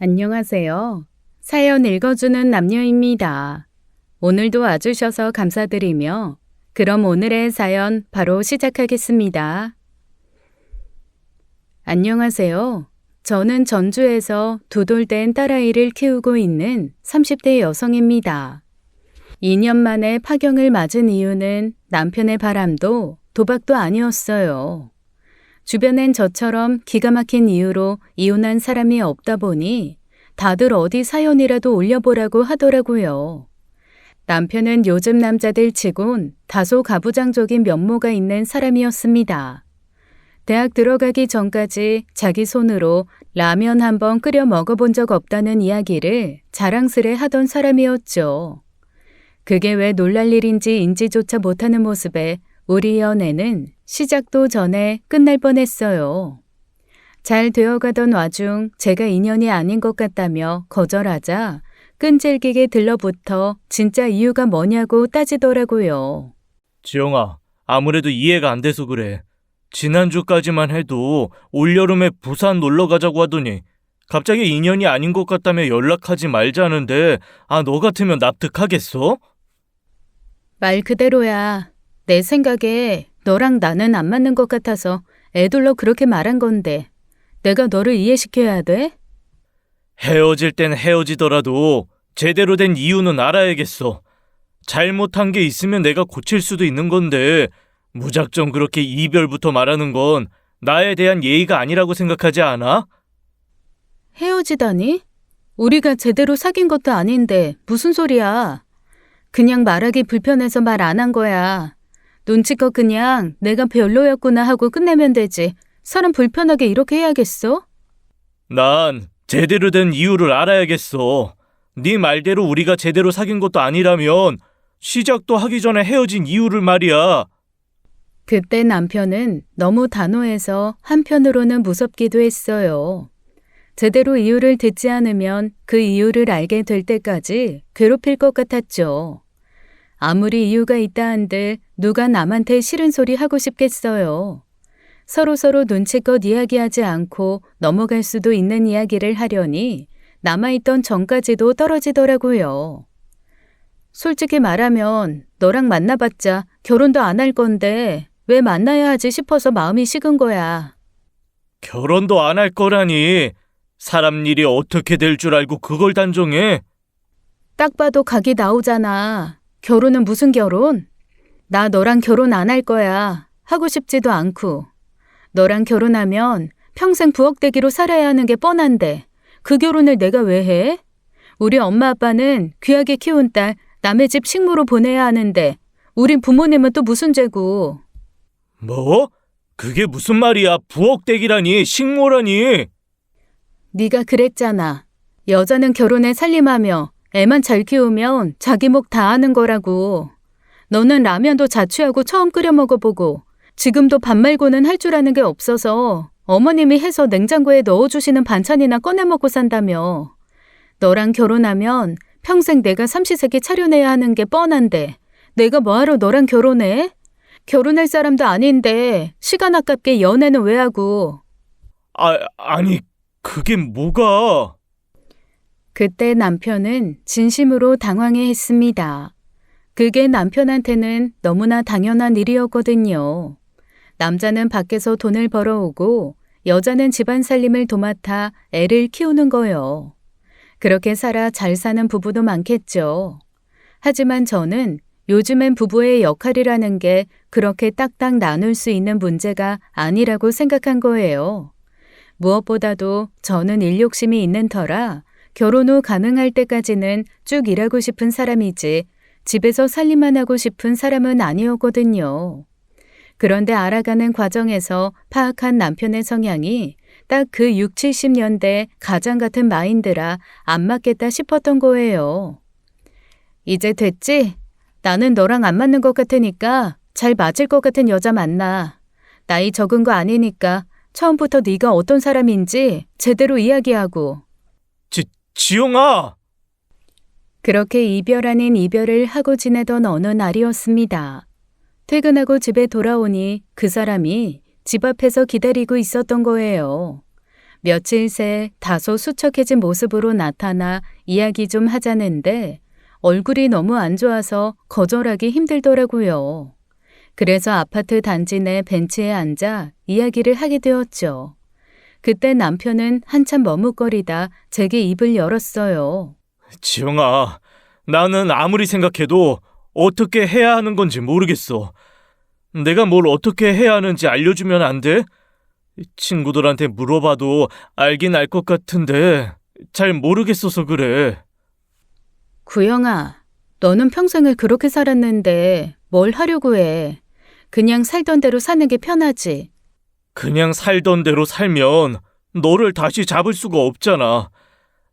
안녕하세요. 사연 읽어주는 남녀입니다. 오늘도 와주셔서 감사드리며 그럼 오늘의 사연 바로 시작하겠습니다. 안녕하세요. 저는 전주에서 두 돌 된 딸아이를 키우고 있는 30대 여성입니다. 2년 만에 파경을 맞은 이유는 남편의 바람도 도박도 아니었어요. 주변엔 저처럼 기가 막힌 이유로 이혼한 사람이 없다 보니 다들 어디 사연이라도 올려보라고 하더라고요. 남편은 요즘 남자들 치곤 다소 가부장적인 면모가 있는 사람이었습니다. 대학 들어가기 전까지 자기 손으로 라면 한번 끓여 먹어본 적 없다는 이야기를 자랑스레 하던 사람이었죠. 그게 왜 놀랄 일인지 인지조차 못하는 모습에 우리 연애는 시작도 전에 끝날 뻔했어요. 잘 되어가던 와중 제가 인연이 아닌 것 같다며 거절하자 끈질기게 들러붙어 진짜 이유가 뭐냐고 따지더라고요. 지영아, 아무래도 이해가 안 돼서 그래. 지난주까지만 해도 올여름에 부산 놀러 가자고 하더니 갑자기 인연이 아닌 것 같다며 연락하지 말자는데 너 같으면 납득하겠어? 말 그대로야. 내 생각에 너랑 나는 안 맞는 것 같아서 애둘러 그렇게 말한 건데 내가 너를 이해시켜야 돼? 헤어질 땐 헤어지더라도 제대로 된 이유는 알아야겠어. 잘못한 게 있으면 내가 고칠 수도 있는 건데 무작정 그렇게 이별부터 말하는 건 나에 대한 예의가 아니라고 생각하지 않아? 헤어지다니? 우리가 제대로 사귄 것도 아닌데 무슨 소리야. 그냥 말하기 불편해서 말 안 한 거야. 눈치껏 그냥 내가 별로였구나 하고 끝내면 되지. 사람 불편하게 이렇게 해야겠어? 난 제대로 된 이유를 알아야겠어. 네 말대로 우리가 제대로 사귄 것도 아니라면 시작도 하기 전에 헤어진 이유를 말이야. 그때 남편은 너무 단호해서 한편으로는 무섭기도 했어요. 제대로 이유를 듣지 않으면 그 이유를 알게 될 때까지 괴롭힐 것 같았죠. 아무리 이유가 있다 한들 누가 남한테 싫은 소리 하고 싶겠어요. 서로서로 눈치껏 이야기하지 않고 넘어갈 수도 있는 이야기를 하려니 남아있던 정까지도 떨어지더라고요. 솔직히 말하면 너랑 만나봤자 결혼도 안 할 건데 왜 만나야 하지 싶어서 마음이 식은 거야. 결혼도 안 할 거라니. 사람 일이 어떻게 될 줄 알고 그걸 단정해? 딱 봐도 각이 나오잖아. 결혼은 무슨 결혼? 나 너랑 결혼 안 할 거야. 하고 싶지도 않고. 너랑 결혼하면 평생 부엌대기로 살아야 하는 게 뻔한데 그 결혼을 내가 왜 해? 우리 엄마 아빠는 귀하게 키운 딸 남의 집 식모로 보내야 하는데 우린 부모님은 또 무슨 죄고. 뭐? 그게 무슨 말이야? 부엌대기라니, 식모라니. 네가 그랬잖아. 여자는 결혼에 살림하며 애만 잘 키우면 자기 목 다 하는 거라고. 너는 라면도 자취하고 처음 끓여 먹어보고 지금도 밥 말고는 할 줄 아는 게 없어서 어머님이 해서 냉장고에 넣어주시는 반찬이나 꺼내 먹고 산다며. 너랑 결혼하면 평생 내가 삼시세끼 차려내야 하는 게 뻔한데 내가 뭐하러 너랑 결혼해? 결혼할 사람도 아닌데 시간 아깝게 연애는 왜 하고. 아니, 그게 뭐가? 그때 남편은 진심으로 당황해했습니다. 그게 남편한테는 너무나 당연한 일이었거든요. 남자는 밖에서 돈을 벌어오고 여자는 집안 살림을 도맡아 애를 키우는 거요. 그렇게 살아 잘 사는 부부도 많겠죠. 하지만 저는 요즘엔 부부의 역할이라는 게 그렇게 딱딱 나눌 수 있는 문제가 아니라고 생각한 거예요. 무엇보다도 저는 일욕심이 있는 터라 결혼 후 가능할 때까지는 쭉 일하고 싶은 사람이지 집에서 살림만 하고 싶은 사람은 아니었거든요. 그런데 알아가는 과정에서 파악한 남편의 성향이 딱 그 6, 70년대 가장 같은 마인드라 안 맞겠다 싶었던 거예요. 이제 됐지? 나는 너랑 안 맞는 것 같으니까 잘 맞을 것 같은 여자 만나. 나이 적은 거 아니니까 처음부터 네가 어떤 사람인지 제대로 이야기하고. 지영아! 그렇게 이별 아닌 이별을 하고 지내던 어느 날이었습니다. 퇴근하고 집에 돌아오니 그 사람이 집 앞에서 기다리고 있었던 거예요. 며칠 새 다소 수척해진 모습으로 나타나 이야기 좀 하자는데 얼굴이 너무 안 좋아서 거절하기 힘들더라고요. 그래서 아파트 단지 내 벤치에 앉아 이야기를 하게 되었죠. 그때 남편은 한참 머뭇거리다 제게 입을 열었어요. 지영아, 나는 아무리 생각해도 어떻게 해야 하는 건지 모르겠어. 내가 뭘 어떻게 해야 하는지 알려주면 안 돼? 친구들한테 물어봐도 알긴 알 것 같은데 잘 모르겠어서 그래. 구영아, 너는 평생을 그렇게 살았는데 뭘 하려고 해? 그냥 살던 대로 사는 게 편하지. 그냥 살던 대로 살면 너를 다시 잡을 수가 없잖아.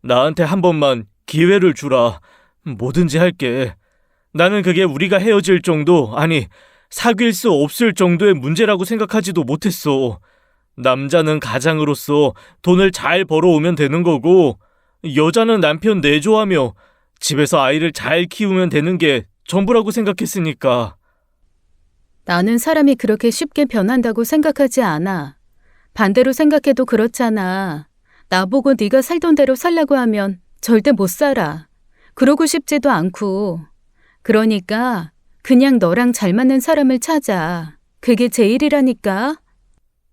나한테 한 번만 기회를 주라. 뭐든지 할게. 나는 그게 우리가 헤어질 정도, 아니, 사귈 수 없을 정도의 문제라고 생각하지도 못했어. 남자는 가장으로서 돈을 잘 벌어오면 되는 거고, 여자는 남편 내조하며 집에서 아이를 잘 키우면 되는 게 전부라고 생각했으니까. 나는 사람이 그렇게 쉽게 변한다고 생각하지 않아. 반대로 생각해도 그렇잖아. 나보고 네가 살던 대로 살라고 하면 절대 못 살아. 그러고 싶지도 않고. 그러니까 그냥 너랑 잘 맞는 사람을 찾아. 그게 제일이라니까.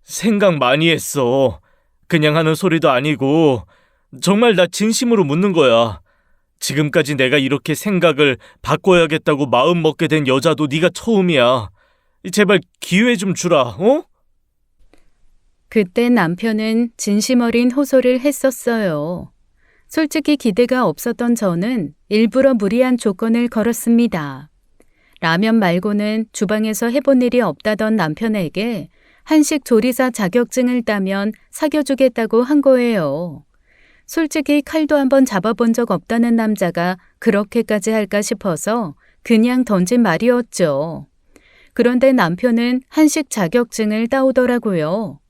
생각 많이 했어. 그냥 하는 소리도 아니고 정말 나 진심으로 묻는 거야. 지금까지 내가 이렇게 생각을 바꿔야겠다고 마음 먹게 된 여자도 네가 처음이야. 제발 기회 좀 주라, 어? 그때 남편은 진심 어린 호소를 했었어요. 솔직히 기대가 없었던 저는 일부러 무리한 조건을 걸었습니다. 라면 말고는 주방에서 해본 일이 없다던 남편에게 한식 조리사 자격증을 따면 사겨주겠다고 한 거예요. 솔직히 칼도 한번 잡아본 적 없다는 남자가 그렇게까지 할까 싶어서 그냥 던진 말이었죠. 그런데 남편은 한식 자격증을 따오더라고요.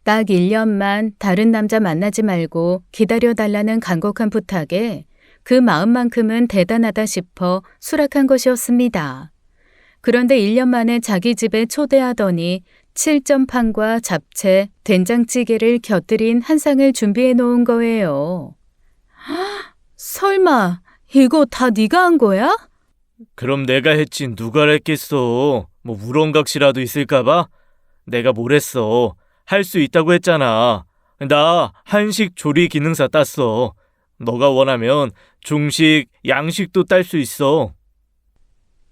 딱 1년만 다른 남자 만나지 말고 기다려달라는 간곡한 부탁에 그 마음만큼은 대단하다 싶어 수락한 것이었습니다. 그런데 1년 만에 자기 집에 초대하더니 7점판과 잡채, 된장찌개를 곁들인 한 상을 준비해 놓은 거예요. 설마 이거 다 네가 한 거야? 그럼 내가 했지 누가 했겠어. 뭐 우렁각시라도 있을까봐? 내가 뭘 했어. 할 수 있다고 했잖아. 나 한식 조리 기능사 땄어. 너가 원하면 중식, 양식도 딸 수 있어.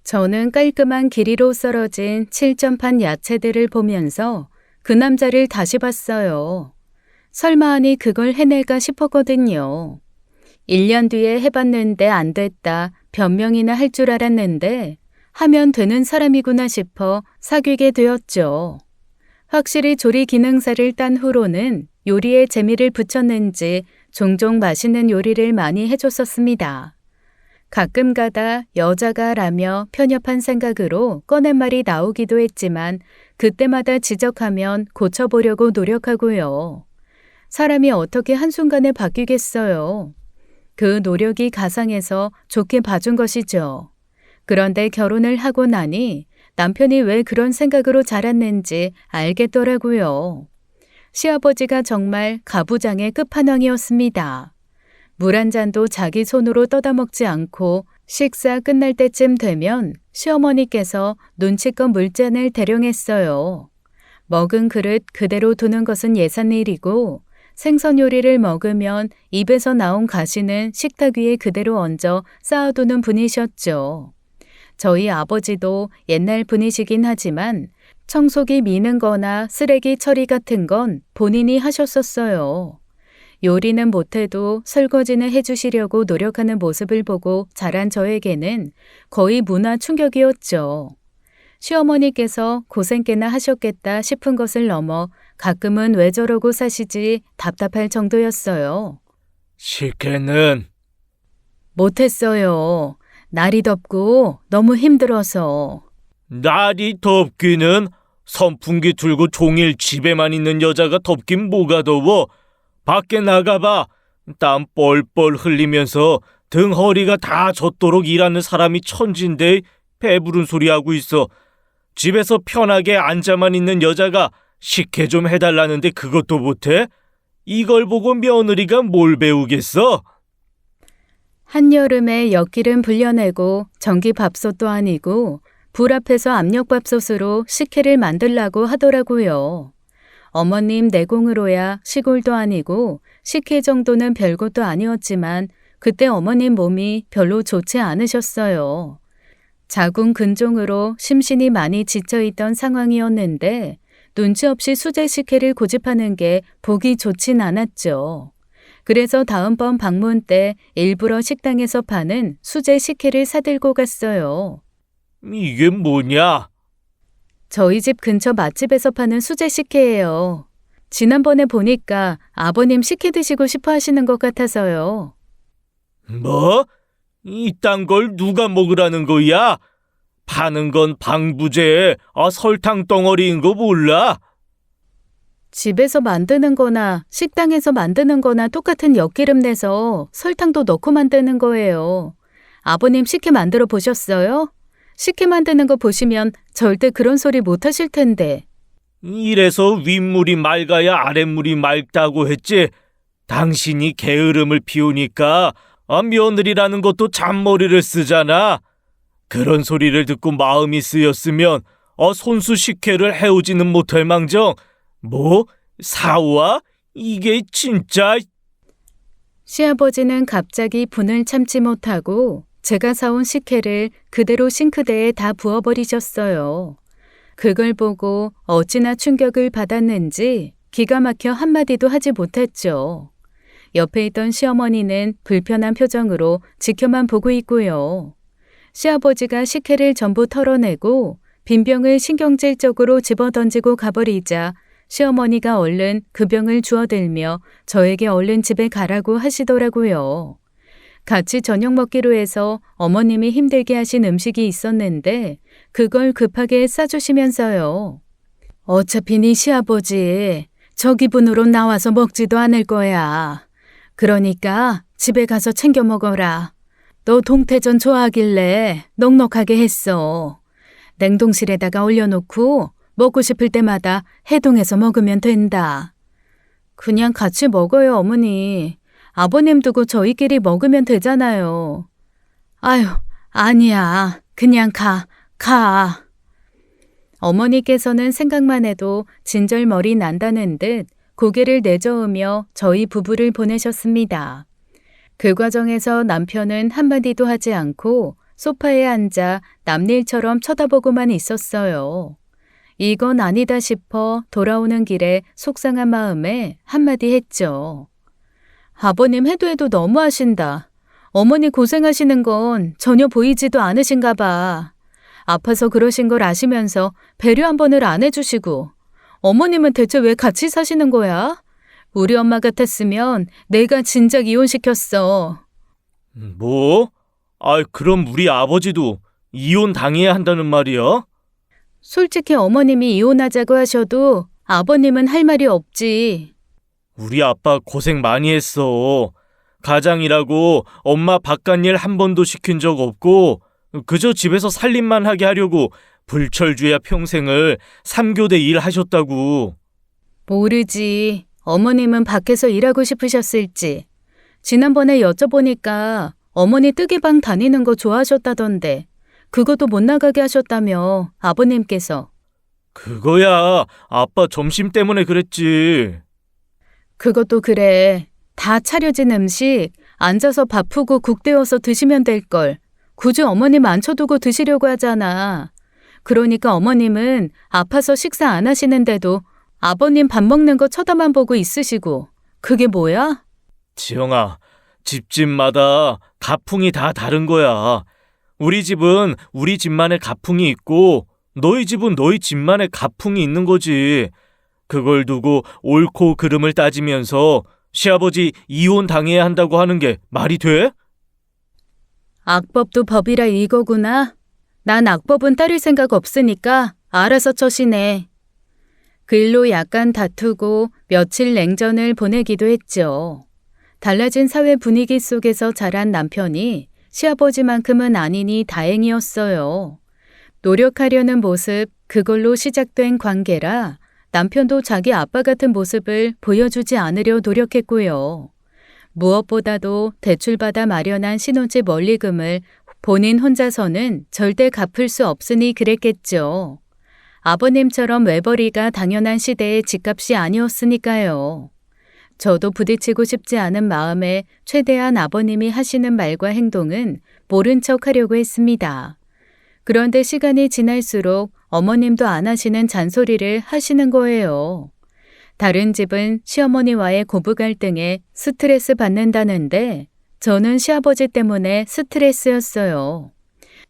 저는 깔끔한 길이로 썰어진 7점판 야채들을 보면서 그 남자를 다시 봤어요. 설마 하니 그걸 해낼까 싶었거든요. 1년 뒤에 해봤는데 안 됐다 변명이나 할 줄 알았는데 하면 되는 사람이구나 싶어 사귀게 되었죠. 확실히 조리 기능사를 딴 후로는 요리에 재미를 붙였는지 종종 맛있는 요리를 많이 해줬었습니다. 가끔 가다 여자가 라며 편협한 생각으로 꺼낸 말이 나오기도 했지만 그때마다 지적하면 고쳐보려고 노력하고요. 사람이 어떻게 한순간에 바뀌겠어요. 그 노력이 가상해서 좋게 봐준 것이죠. 그런데 결혼을 하고 나니 남편이 왜 그런 생각으로 자랐는지 알겠더라고요. 시아버지가 정말 가부장의 끝판왕이었습니다. 물 한 잔도 자기 손으로 떠다 먹지 않고 식사 끝날 때쯤 되면 시어머니께서 눈치껏 물잔을 대령했어요. 먹은 그릇 그대로 두는 것은 예산일이고 생선 요리를 먹으면 입에서 나온 가시는 식탁 위에 그대로 얹어 쌓아두는 분이셨죠. 저희 아버지도 옛날 분이시긴 하지만 청소기 미는 거나 쓰레기 처리 같은 건 본인이 하셨었어요. 요리는 못해도 설거지는 해주시려고 노력하는 모습을 보고 자란 저에게는 거의 문화 충격이었죠. 시어머니께서 고생 꽤나 하셨겠다 싶은 것을 넘어 가끔은 왜 저러고 사시지 답답할 정도였어요. 식혜는 못했어요. 날이 덥고 너무 힘들어서. 날이 덥기는 선풍기 들고 종일 집에만 있는 여자가 덥긴 뭐가 더워. 밖에 나가봐. 땀 뻘뻘 흘리면서 등 허리가 다 젖도록 일하는 사람이 천진데 배부른 소리 하고 있어. 집에서 편하게 앉아만 있는 여자가 식혜 좀 해달라는데 그것도 못해? 이걸 보고 며느리가 뭘 배우겠어? 한여름에 엿기름 불려내고 전기밥솥도 아니고 불 앞에서 압력밥솥으로 식혜를 만들라고 하더라고요. 어머님 내공으로야 시골도 아니고 식혜 정도는 별것도 아니었지만 그때 어머님 몸이 별로 좋지 않으셨어요. 자궁 근종으로 심신이 많이 지쳐있던 상황이었는데 눈치 없이 수제 식혜를 고집하는 게 보기 좋진 않았죠. 그래서 다음번 방문 때 일부러 식당에서 파는 수제 식혜를 사들고 갔어요. 이게 뭐냐? 저희 집 근처 맛집에서 파는 수제 식혜예요. 지난번에 보니까 아버님 식혜 드시고 싶어 하시는 것 같아서요. 뭐? 이딴 걸 누가 먹으라는 거야? 파는 건 방부제, 설탕 덩어리인 거 몰라? 집에서 만드는 거나 식당에서 만드는 거나 똑같은 엿기름 내서 설탕도 넣고 만드는 거예요. 아버님 식혜 만들어 보셨어요? 식혜 만드는 거 보시면 절대 그런 소리 못 하실 텐데. 이래서 윗물이 맑아야 아랫물이 맑다고 했지. 당신이 게으름을 피우니까 며느리라는 것도 잔머리를 쓰잖아. 그런 소리를 듣고 마음이 쓰였으면 손수 식혜를 해오지는 못할 망정. 뭐? 사와? 이게 진짜... 시아버지는 갑자기 분을 참지 못하고 제가 사온 식혜를 그대로 싱크대에 다 부어버리셨어요. 그걸 보고 어찌나 충격을 받았는지 기가 막혀 한마디도 하지 못했죠. 옆에 있던 시어머니는 불편한 표정으로 지켜만 보고 있고요. 시아버지가 식혜를 전부 털어내고 빈병을 신경질적으로 집어던지고 가버리자 시어머니가 얼른 그 병을 주워들며 저에게 얼른 집에 가라고 하시더라고요. 같이 저녁 먹기로 해서 어머님이 힘들게 하신 음식이 있었는데 그걸 급하게 싸주시면서요. 어차피 네 시아버지 저 기분으로 나와서 먹지도 않을 거야. 그러니까 집에 가서 챙겨 먹어라. 너 동태전 좋아하길래 넉넉하게 했어. 냉동실에다가 올려놓고 먹고 싶을 때마다 해동해서 먹으면 된다. 그냥 같이 먹어요, 어머니. 아버님 두고 저희끼리 먹으면 되잖아요. 아유, 아니야. 그냥 가. 어머니께서는 생각만 해도 진절머리 난다는 듯 고개를 내저으며 저희 부부를 보내셨습니다. 그 과정에서 남편은 한마디도 하지 않고 소파에 앉아 남일처럼 쳐다보고만 있었어요. 이건 아니다 싶어 돌아오는 길에 속상한 마음에 한마디 했죠. 아버님 해도 너무하신다. 어머니 고생하시는 건 전혀 보이지도 않으신가 봐. 아파서 그러신 걸 아시면서 배려 한 번을 안 해주시고 어머님은 대체 왜 같이 사시는 거야? 우리 엄마 같았으면 내가 진작 이혼시켰어. 뭐? 그럼 우리 아버지도 이혼 당해야 한다는 말이야? 솔직히 어머님이 이혼하자고 하셔도 아버님은 할 말이 없지. 우리 아빠 고생 많이 했어. 가장이라고 엄마 바깥일 한 번도 시킨 적 없고 그저 집에서 살림만 하게 하려고 불철주야 평생을 3교대 일 하셨다고. 모르지. 어머님은 밖에서 일하고 싶으셨을지. 지난번에 여쭤보니까 어머니 뜨개방 다니는 거 좋아하셨다던데 그것도 못 나가게 하셨다며 아버님께서. 그거야 아빠 점심 때문에 그랬지. 그것도 그래. 다 차려진 음식 앉아서 밥 푸고 국 데워서 드시면 될 걸. 굳이 어머님 앉혀두고 드시려고 하잖아. 그러니까 어머님은 아파서 식사 안 하시는데도 아버님 밥 먹는 거 쳐다만 보고 있으시고. 그게 뭐야? 지영아, 집집마다 가풍이 다 다른 거야. 우리 집은 우리 집만의 가풍이 있고 너희 집은 너희 집만의 가풍이 있는 거지. 그걸 두고 옳고 그름을 따지면서 시아버지 이혼 당해야 한다고 하는 게 말이 돼? 악법도 법이라 이거구나. 난 악법은 따를 생각 없으니까 알아서 처신해. 그 일로 약간 다투고 며칠 냉전을 보내기도 했죠. 달라진 사회 분위기 속에서 자란 남편이 시아버지만큼은 아니니 다행이었어요. 노력하려는 모습, 그걸로 시작된 관계라 남편도 자기 아빠 같은 모습을 보여주지 않으려 노력했고요. 무엇보다도 대출받아 마련한 신혼집 원리금을 본인 혼자서는 절대 갚을 수 없으니 그랬겠죠. 아버님처럼 외벌이가 당연한 시대의 집값이 아니었으니까요. 저도 부딪히고 싶지 않은 마음에 최대한 아버님이 하시는 말과 행동은 모른 척 하려고 했습니다. 그런데 시간이 지날수록 어머님도 안 하시는 잔소리를 하시는 거예요. 다른 집은 시어머니와의 고부 갈등에 스트레스 받는다는데 저는 시아버지 때문에 스트레스였어요.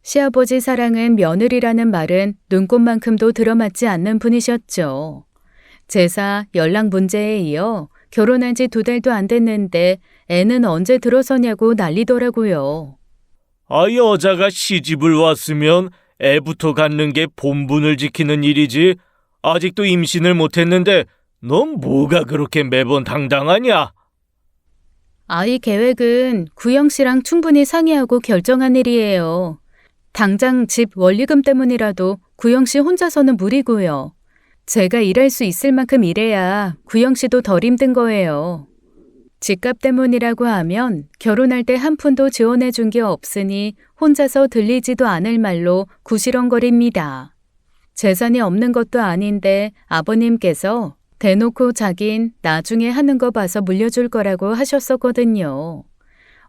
시아버지 사랑은 며느리라는 말은 눈꽃만큼도 들어맞지 않는 분이셨죠. 제사, 연락 문제에 이어 결혼한 지 2달도 안 됐는데 애는 언제 들어서냐고 난리더라고요. 여자가 시집을 왔으면 애부터 갖는 게 본분을 지키는 일이지. 아직도 임신을 못했는데 넌 뭐가 그렇게 매번 당당하냐? 아이 계획은 구영 씨랑 충분히 상의하고 결정한 일이에요. 당장 집 원리금 때문이라도 구영 씨 혼자서는 무리고요. 제가 일할 수 있을 만큼 일해야 구영 씨도 덜 힘든 거예요. 집값 때문이라고 하면 결혼할 때 한 푼도 지원해 준 게 없으니 혼자서 들리지도 않을 말로 구시렁거립니다. 재산이 없는 것도 아닌데 아버님께서 대놓고 자긴 나중에 하는 거 봐서 물려줄 거라고 하셨었거든요.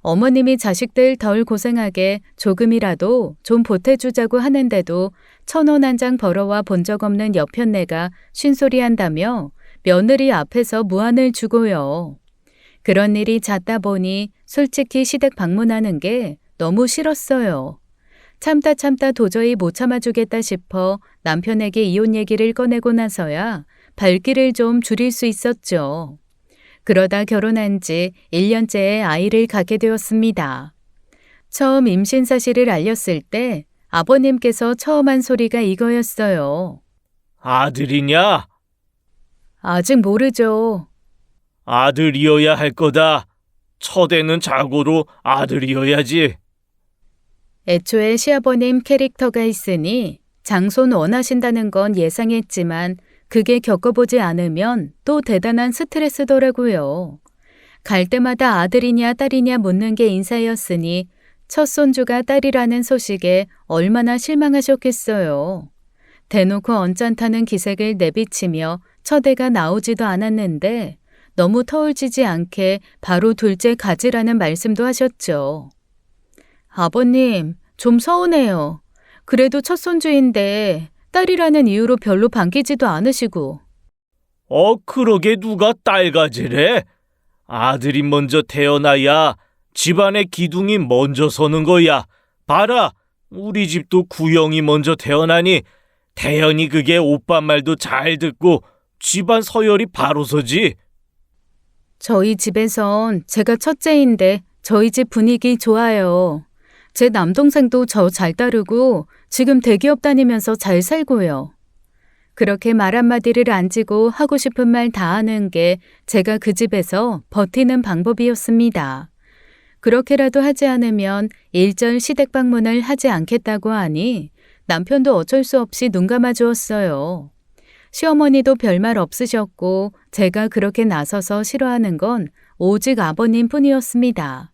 어머님이 자식들 덜 고생하게 조금이라도 좀 보태주자고 하는데도 1,000원 한 장 벌어와 본 적 없는 여편네가 쉰소리한다며 며느리 앞에서 무안을 주고요. 그런 일이 잦다 보니 솔직히 시댁 방문하는 게 너무 싫었어요. 참다 도저히 못 참아주겠다 싶어 남편에게 이혼 얘기를 꺼내고 나서야 발길을 좀 줄일 수 있었죠. 그러다 결혼한 지 1년째에 아이를 갖게 되었습니다. 처음 임신 사실을 알렸을 때 아버님께서 처음 한 소리가 이거였어요. 아들이냐? 아직 모르죠. 아들이어야 할 거다. 첫애는 자고로 아들이어야지. 애초에 시아버님 캐릭터가 있으니 장손 원하신다는 건 예상했지만 그게 겪어보지 않으면 또 대단한 스트레스더라고요. 갈 때마다 아들이냐 딸이냐 묻는 게 인사였으니 첫 손주가 딸이라는 소식에 얼마나 실망하셨겠어요. 대놓고 언짢다는 기색을 내비치며 첫애가 나오지도 않았는데 너무 터울지지 않게 바로 둘째 가지라는 말씀도 하셨죠. 아버님, 좀 서운해요. 그래도 첫 손주인데 딸이라는 이유로 별로 반기지도 않으시고. 그러게 누가 딸 가지래? 아들이 먼저 태어나야 집안의 기둥이 먼저 서는 거야. 봐라, 우리 집도 구영이 먼저 태어나니 태연이 그게 오빠 말도 잘 듣고 집안 서열이 바로 서지. 저희 집에선 제가 첫째인데 저희 집 분위기 좋아요. 제 남동생도 저 잘 따르고 지금 대기업 다니면서 잘 살고요. 그렇게 말 한마디를 안 지고 하고 싶은 말 다 하는 게 제가 그 집에서 버티는 방법이었습니다. 그렇게라도 하지 않으면 일절 시댁 방문을 하지 않겠다고 하니 남편도 어쩔 수 없이 눈 감아 주었어요. 시어머니도 별말 없으셨고 제가 그렇게 나서서 싫어하는 건 오직 아버님 뿐이었습니다.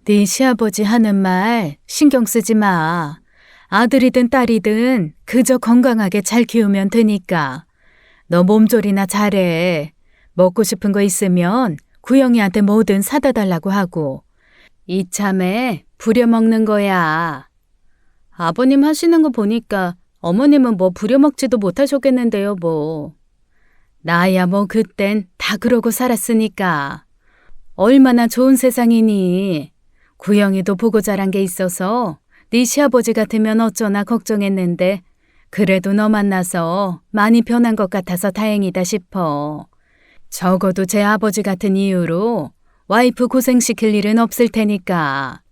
네 시아버지 하는 말 신경 쓰지 마. 아들이든 딸이든 그저 건강하게 잘 키우면 되니까. 너 몸조리나 잘해. 먹고 싶은 거 있으면 구영이한테 뭐든 사다 달라고 하고. 이참에 부려먹는 거야. 아버님 하시는 거 보니까 어머님은 뭐 부려먹지도 못하셨겠는데요, 뭐. 나야 뭐 그땐 다 그러고 살았으니까. 얼마나 좋은 세상이니. 구영이도 보고 자란 게 있어서 네 시아버지 같으면 어쩌나 걱정했는데 그래도 너 만나서 많이 변한 것 같아서 다행이다 싶어. 적어도 제 아버지 같은 이유로 와이프 고생시킬 일은 없을 테니까.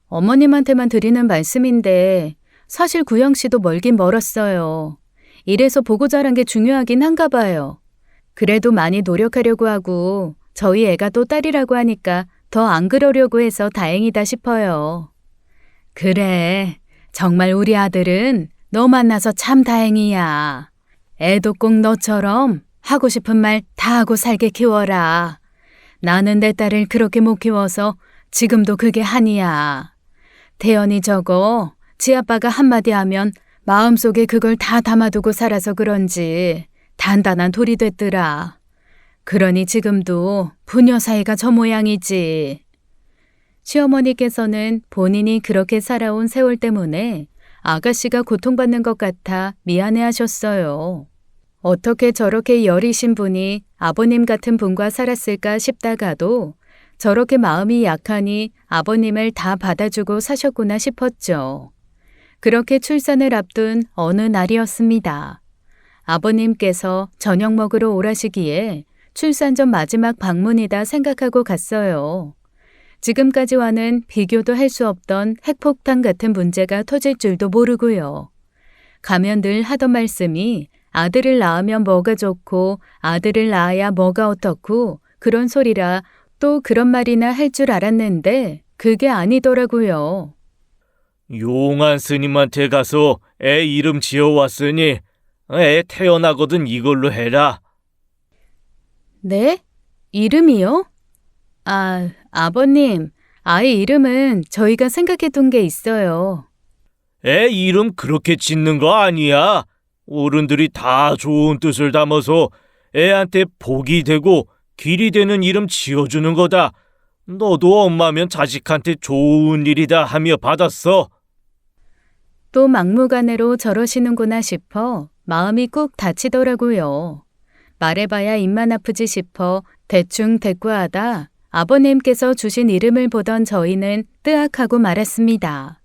어머님한테만 드리는 말씀인데 사실 구영 씨도 멀긴 멀었어요. 이래서 보고 자란 게 중요하긴 한가 봐요. 그래도 많이 노력하려고 하고 저희 애가 또 딸이라고 하니까 더 안 그러려고 해서 다행이다 싶어요. 그래, 정말 우리 아들은 너 만나서 참 다행이야. 애도 꼭 너처럼 하고 싶은 말 다 하고 살게 키워라. 나는 내 딸을 그렇게 못 키워서 지금도 그게 한이야. 태연이 저거 지 아빠가 한마디 하면 마음속에 그걸 다 담아두고 살아서 그런지 단단한 돌이 됐더라. 그러니 지금도 부녀 사이가 저 모양이지. 시어머니께서는 본인이 그렇게 살아온 세월 때문에 아가씨가 고통받는 것 같아 미안해하셨어요. 어떻게 저렇게 여리신 분이 아버님 같은 분과 살았을까 싶다가도 저렇게 마음이 약하니 아버님을 다 받아주고 사셨구나 싶었죠. 그렇게 출산을 앞둔 어느 날이었습니다. 아버님께서 저녁 먹으러 오라시기에 출산 전 마지막 방문이다 생각하고 갔어요. 지금까지와는 비교도 할 수 없던 핵폭탄 같은 문제가 터질 줄도 모르고요. 가면 늘 하던 말씀이 아들을 낳으면 뭐가 좋고 아들을 낳아야 뭐가 어떻고 그런 소리라 또 그런 말이나 할 줄 알았는데 그게 아니더라고요. 용한 스님한테 가서 애 이름 지어왔으니 애 태어나거든 이걸로 해라. 네? 이름이요? 아버님, 아이 이름은 저희가 생각해둔 게 있어요. 애 이름 그렇게 짓는 거 아니야. 어른들이 다 좋은 뜻을 담아서 애한테 복이 되고 길이 되는 이름 지어주는 거다. 너도 엄마면 자식한테 좋은 일이다 하며 받았어. 또 막무가내로 저러시는구나 싶어 마음이 꾹 다치더라고요. 말해봐야 입만 아프지 싶어 대충 대꾸하다 아버님께서 주신 이름을 보던 저희는 뜨악하고 말았습니다.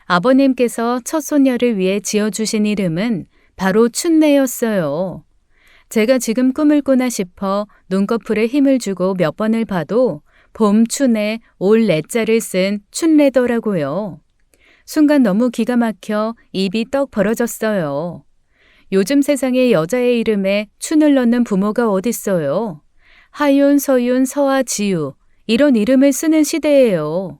아버님께서 첫 손녀를 위해 지어주신 이름은 바로 춘내였어요. 제가 지금 꿈을 꾸나 싶어 눈꺼풀에 힘을 주고 몇 번을 봐도 봄 춘에 올 내자를 쓴 춘내더라고요. 순간 너무 기가 막혀 입이 떡 벌어졌어요. 요즘 세상에 여자의 이름에 춘을 넣는 부모가 어딨어요. 하윤, 서윤, 서아, 지유 이런 이름을 쓰는 시대예요.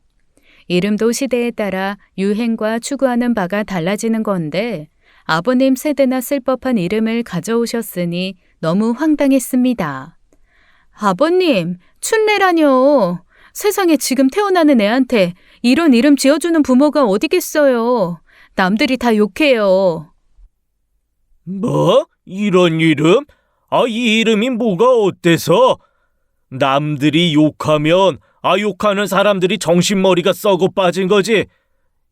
이름도 시대에 따라 유행과 추구하는 바가 달라지는 건데 아버님 세대나 쓸 법한 이름을 가져오셨으니 너무 황당했습니다. 아버님, 춘내라뇨. 세상에 지금 태어나는 애한테 이런 이름 지어주는 부모가 어디겠어요. 남들이 다 욕해요. 뭐? 이런 이름? 이 이름이 뭐가 어때서? 남들이 욕하면 욕하는 사람들이 정신머리가 썩어 빠진 거지.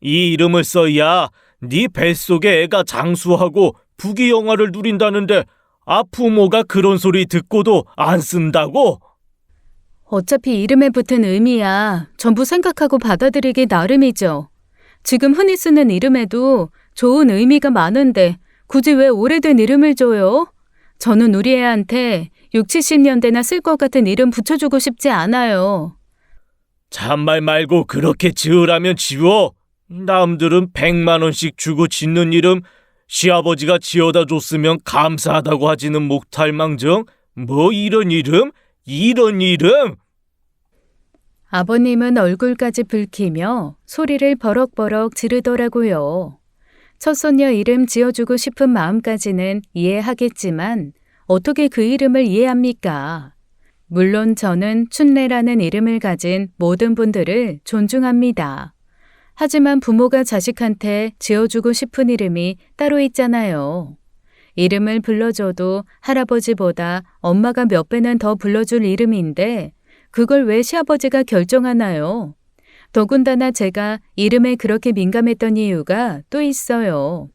이 이름을 써야 네 뱃속에 애가 장수하고 부귀영화를 누린다는데 부모가 그런 소리 듣고도 안 쓴다고? 어차피 이름에 붙은 의미야 전부 생각하고 받아들이기 나름이죠. 지금 흔히 쓰는 이름에도 좋은 의미가 많은데 굳이 왜 오래된 이름을 줘요? 저는 우리 애한테 60, 70년대나 쓸 것 같은 이름 붙여주고 싶지 않아요. 잔말 말고 그렇게 지으라면 지워. 남들은 100만 원씩 주고 짓는 이름 시아버지가 지어다 줬으면 감사하다고 하지는 못할 망정. 뭐 이런 이름? 이런 이름? 아버님은 얼굴까지 붉히며 소리를 버럭버럭 지르더라고요. 첫손녀 이름 지어주고 싶은 마음까지는 이해하겠지만 어떻게 그 이름을 이해합니까? 물론 저는 춘내라는 이름을 가진 모든 분들을 존중합니다. 하지만 부모가 자식한테 지어주고 싶은 이름이 따로 있잖아요. 이름을 불러줘도 할아버지보다 엄마가 몇 배는 더 불러줄 이름인데 그걸 왜 시아버지가 결정하나요? 더군다나 제가 이름에 그렇게 민감했던 이유가 또 있어요.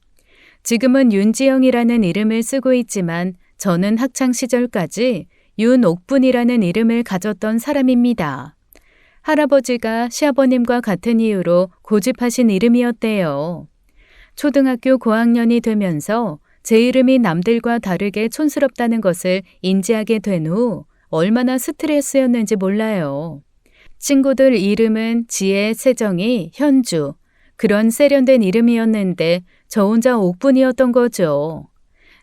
지금은 윤지영이라는 이름을 쓰고 있지만 저는 학창시절까지 윤옥분이라는 이름을 가졌던 사람입니다. 할아버지가 시아버님과 같은 이유로 고집하신 이름이었대요. 초등학교 고학년이 되면서 제 이름이 남들과 다르게 촌스럽다는 것을 인지하게 된 후 얼마나 스트레스였는지 몰라요. 친구들 이름은 지혜, 세정이, 현주 그런 세련된 이름이었는데 저 혼자 옥분이었던 거죠.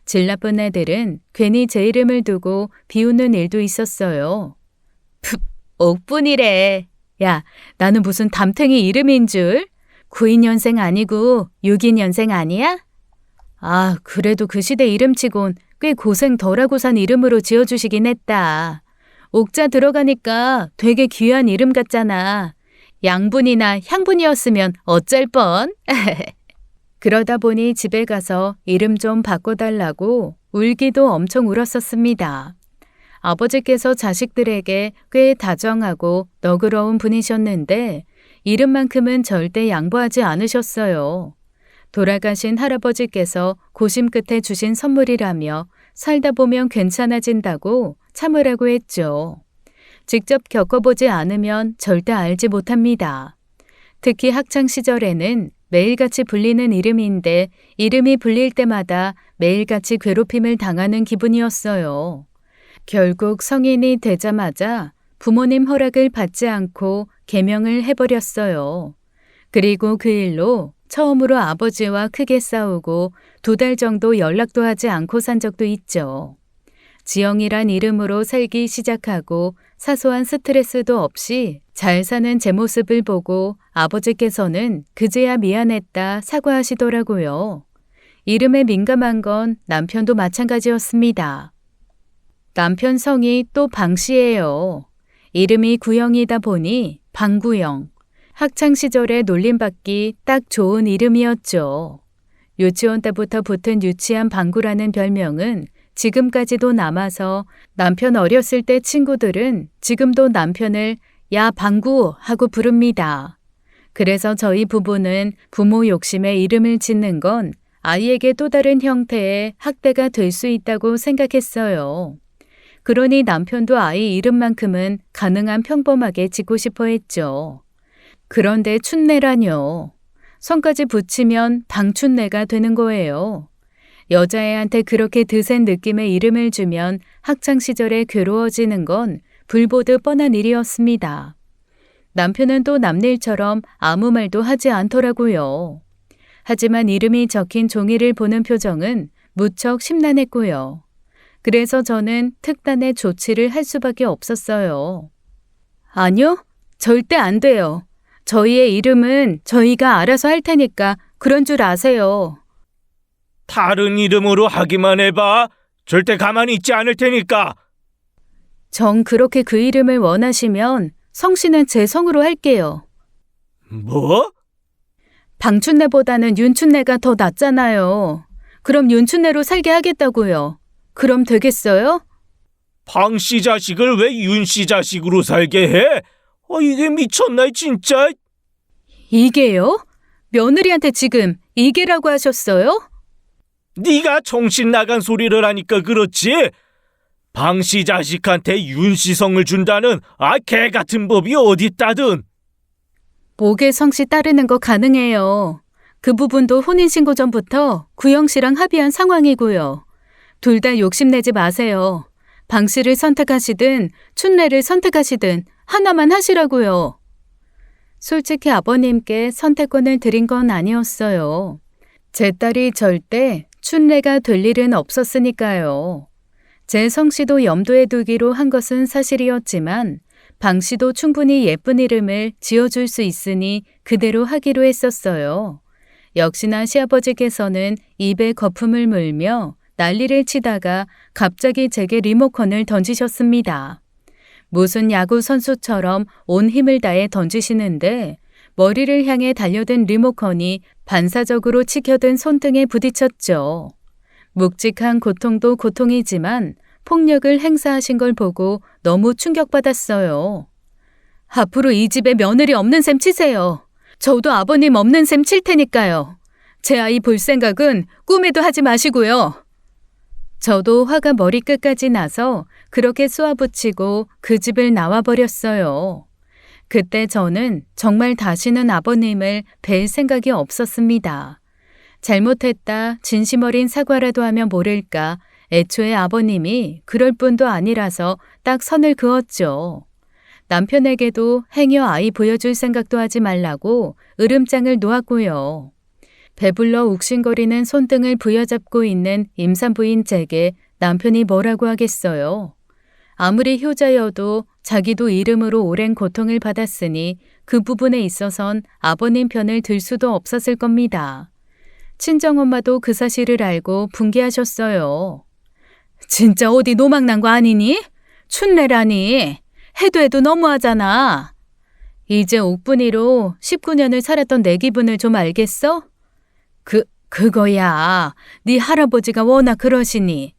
질 나쁜 애들은 괜히 제 이름을 두고 비웃는 일도 있었어요. 푹, 옥분이래. 야, 나는 무슨 담탱이 이름인 줄? 92년생 아니고 62년생 아니야? 아, 그래도 그 시대 이름치곤 꽤 고생 덜하고 산 이름으로 지어주시긴 했다. 옥자 들어가니까 되게 귀한 이름 같잖아. 양분이나 향분이었으면 어쩔 뻔. 그러다 보니 집에 가서 이름 좀 바꿔달라고 울기도 엄청 울었었습니다. 아버지께서 자식들에게 꽤 다정하고 너그러운 분이셨는데 이름만큼은 절대 양보하지 않으셨어요. 돌아가신 할아버지께서 고심 끝에 주신 선물이라며 살다 보면 괜찮아진다고 참으라고 했죠. 직접 겪어보지 않으면 절대 알지 못합니다. 특히 학창시절에는 매일같이 불리는 이름인데 이름이 불릴 때마다 매일같이 괴롭힘을 당하는 기분이었어요. 결국 성인이 되자마자 부모님 허락을 받지 않고 개명을 해버렸어요. 그리고 그 일로 처음으로 아버지와 크게 싸우고 2달 정도 연락도 하지 않고 산 적도 있죠. 지영이란 이름으로 살기 시작하고 사소한 스트레스도 없이 잘 사는 제 모습을 보고 아버지께서는 그제야 미안했다 사과하시더라고요. 이름에 민감한 건 남편도 마찬가지였습니다. 남편 성이 또 방씨예요. 이름이 구영이다 보니 방구영. 학창시절에 놀림받기 딱 좋은 이름이었죠. 유치원 때부터 붙은 유치한 방구라는 별명은 지금까지도 남아서 남편 어렸을 때 친구들은 지금도 남편을 야 방구 하고 부릅니다. 그래서 저희 부부는 부모 욕심에 이름을 짓는 건 아이에게 또 다른 형태의 학대가 될 수 있다고 생각했어요. 그러니 남편도 아이 이름만큼은 가능한 평범하게 짓고 싶어 했죠. 그런데 춘내라뇨. 성까지 붙이면 방춘내가 되는 거예요. 여자애한테 그렇게 드센 느낌의 이름을 주면 학창시절에 괴로워지는 건 불보듯 뻔한 일이었습니다. 남편은 또 남일처럼 아무 말도 하지 않더라고요. 하지만 이름이 적힌 종이를 보는 표정은 무척 심란했고요. 그래서 저는 특단의 조치를 할 수밖에 없었어요. 아니요, 절대 안 돼요. 저희의 이름은 저희가 알아서 할 테니까 그런 줄 아세요. 다른 이름으로 하기만 해봐. 절대 가만히 있지 않을 테니까. 정 그렇게 그 이름을 원하시면 성씨는 제 성으로 할게요. 뭐? 방춘내보다는 윤춘내가 더 낫잖아요. 그럼 윤춘내로 살게 하겠다고요. 그럼 되겠어요? 방씨 자식을 왜 윤씨 자식으로 살게 해? 이게 미쳤나 진짜? 이게요? 며느리한테 지금 이게라고 하셨어요? 네가 정신 나간 소리를 하니까 그렇지. 방씨 자식한테 윤씨성을 준다는 개 같은 법이 어딨다든. 목의 성씨 따르는 거 가능해요. 그 부분도 혼인신고 전부터 구영 씨랑 합의한 상황이고요. 둘 다 욕심내지 마세요. 방 씨를 선택하시든 춘내를 선택하시든 하나만 하시라고요. 솔직히 아버님께 선택권을 드린 건 아니었어요. 제 딸이 절대 춘내가 될 일은 없었으니까요. 제 성씨도 염두에 두기로 한 것은 사실이었지만 방 씨도 충분히 예쁜 이름을 지어줄 수 있으니 그대로 하기로 했었어요. 역시나 시아버지께서는 입에 거품을 물며 난리를 치다가 갑자기 제게 리모컨을 던지셨습니다. 무슨 야구 선수처럼 온 힘을 다해 던지시는데 머리를 향해 달려든 리모컨이 반사적으로 치켜든 손등에 부딪혔죠. 묵직한 고통도 고통이지만 폭력을 행사하신 걸 보고 너무 충격받았어요. 앞으로 이 집에 며느리 없는 셈 치세요. 저도 아버님 없는 셈 칠 테니까요. 제 아이 볼 생각은 꿈에도 하지 마시고요. 저도 화가 머리끝까지 나서 그렇게 쏘아붙이고 그 집을 나와버렸어요. 그때 저는 정말 다시는 아버님을 뵐 생각이 없었습니다. 잘못했다 진심 어린 사과라도 하면 모를까 애초에 아버님이 그럴 뿐도 아니라서 딱 선을 그었죠. 남편에게도 행여 아이 보여줄 생각도 하지 말라고 으름장을 놓았고요. 배불러 욱신거리는 손등을 부여잡고 있는 임산부인 제게 남편이 뭐라고 하겠어요. 아무리 효자여도 자기도 이름으로 오랜 고통을 받았으니 그 부분에 있어선 아버님 편을 들 수도 없었을 겁니다. 친정엄마도 그 사실을 알고 분개하셨어요. 진짜 어디 노망난 거 아니니? 춘내라니. 해도 해도 너무하잖아. 이제 옥분이로 19년을 살았던 내 기분을 좀 알겠어? 그거야. 네 할아버지가 워낙 그러시니.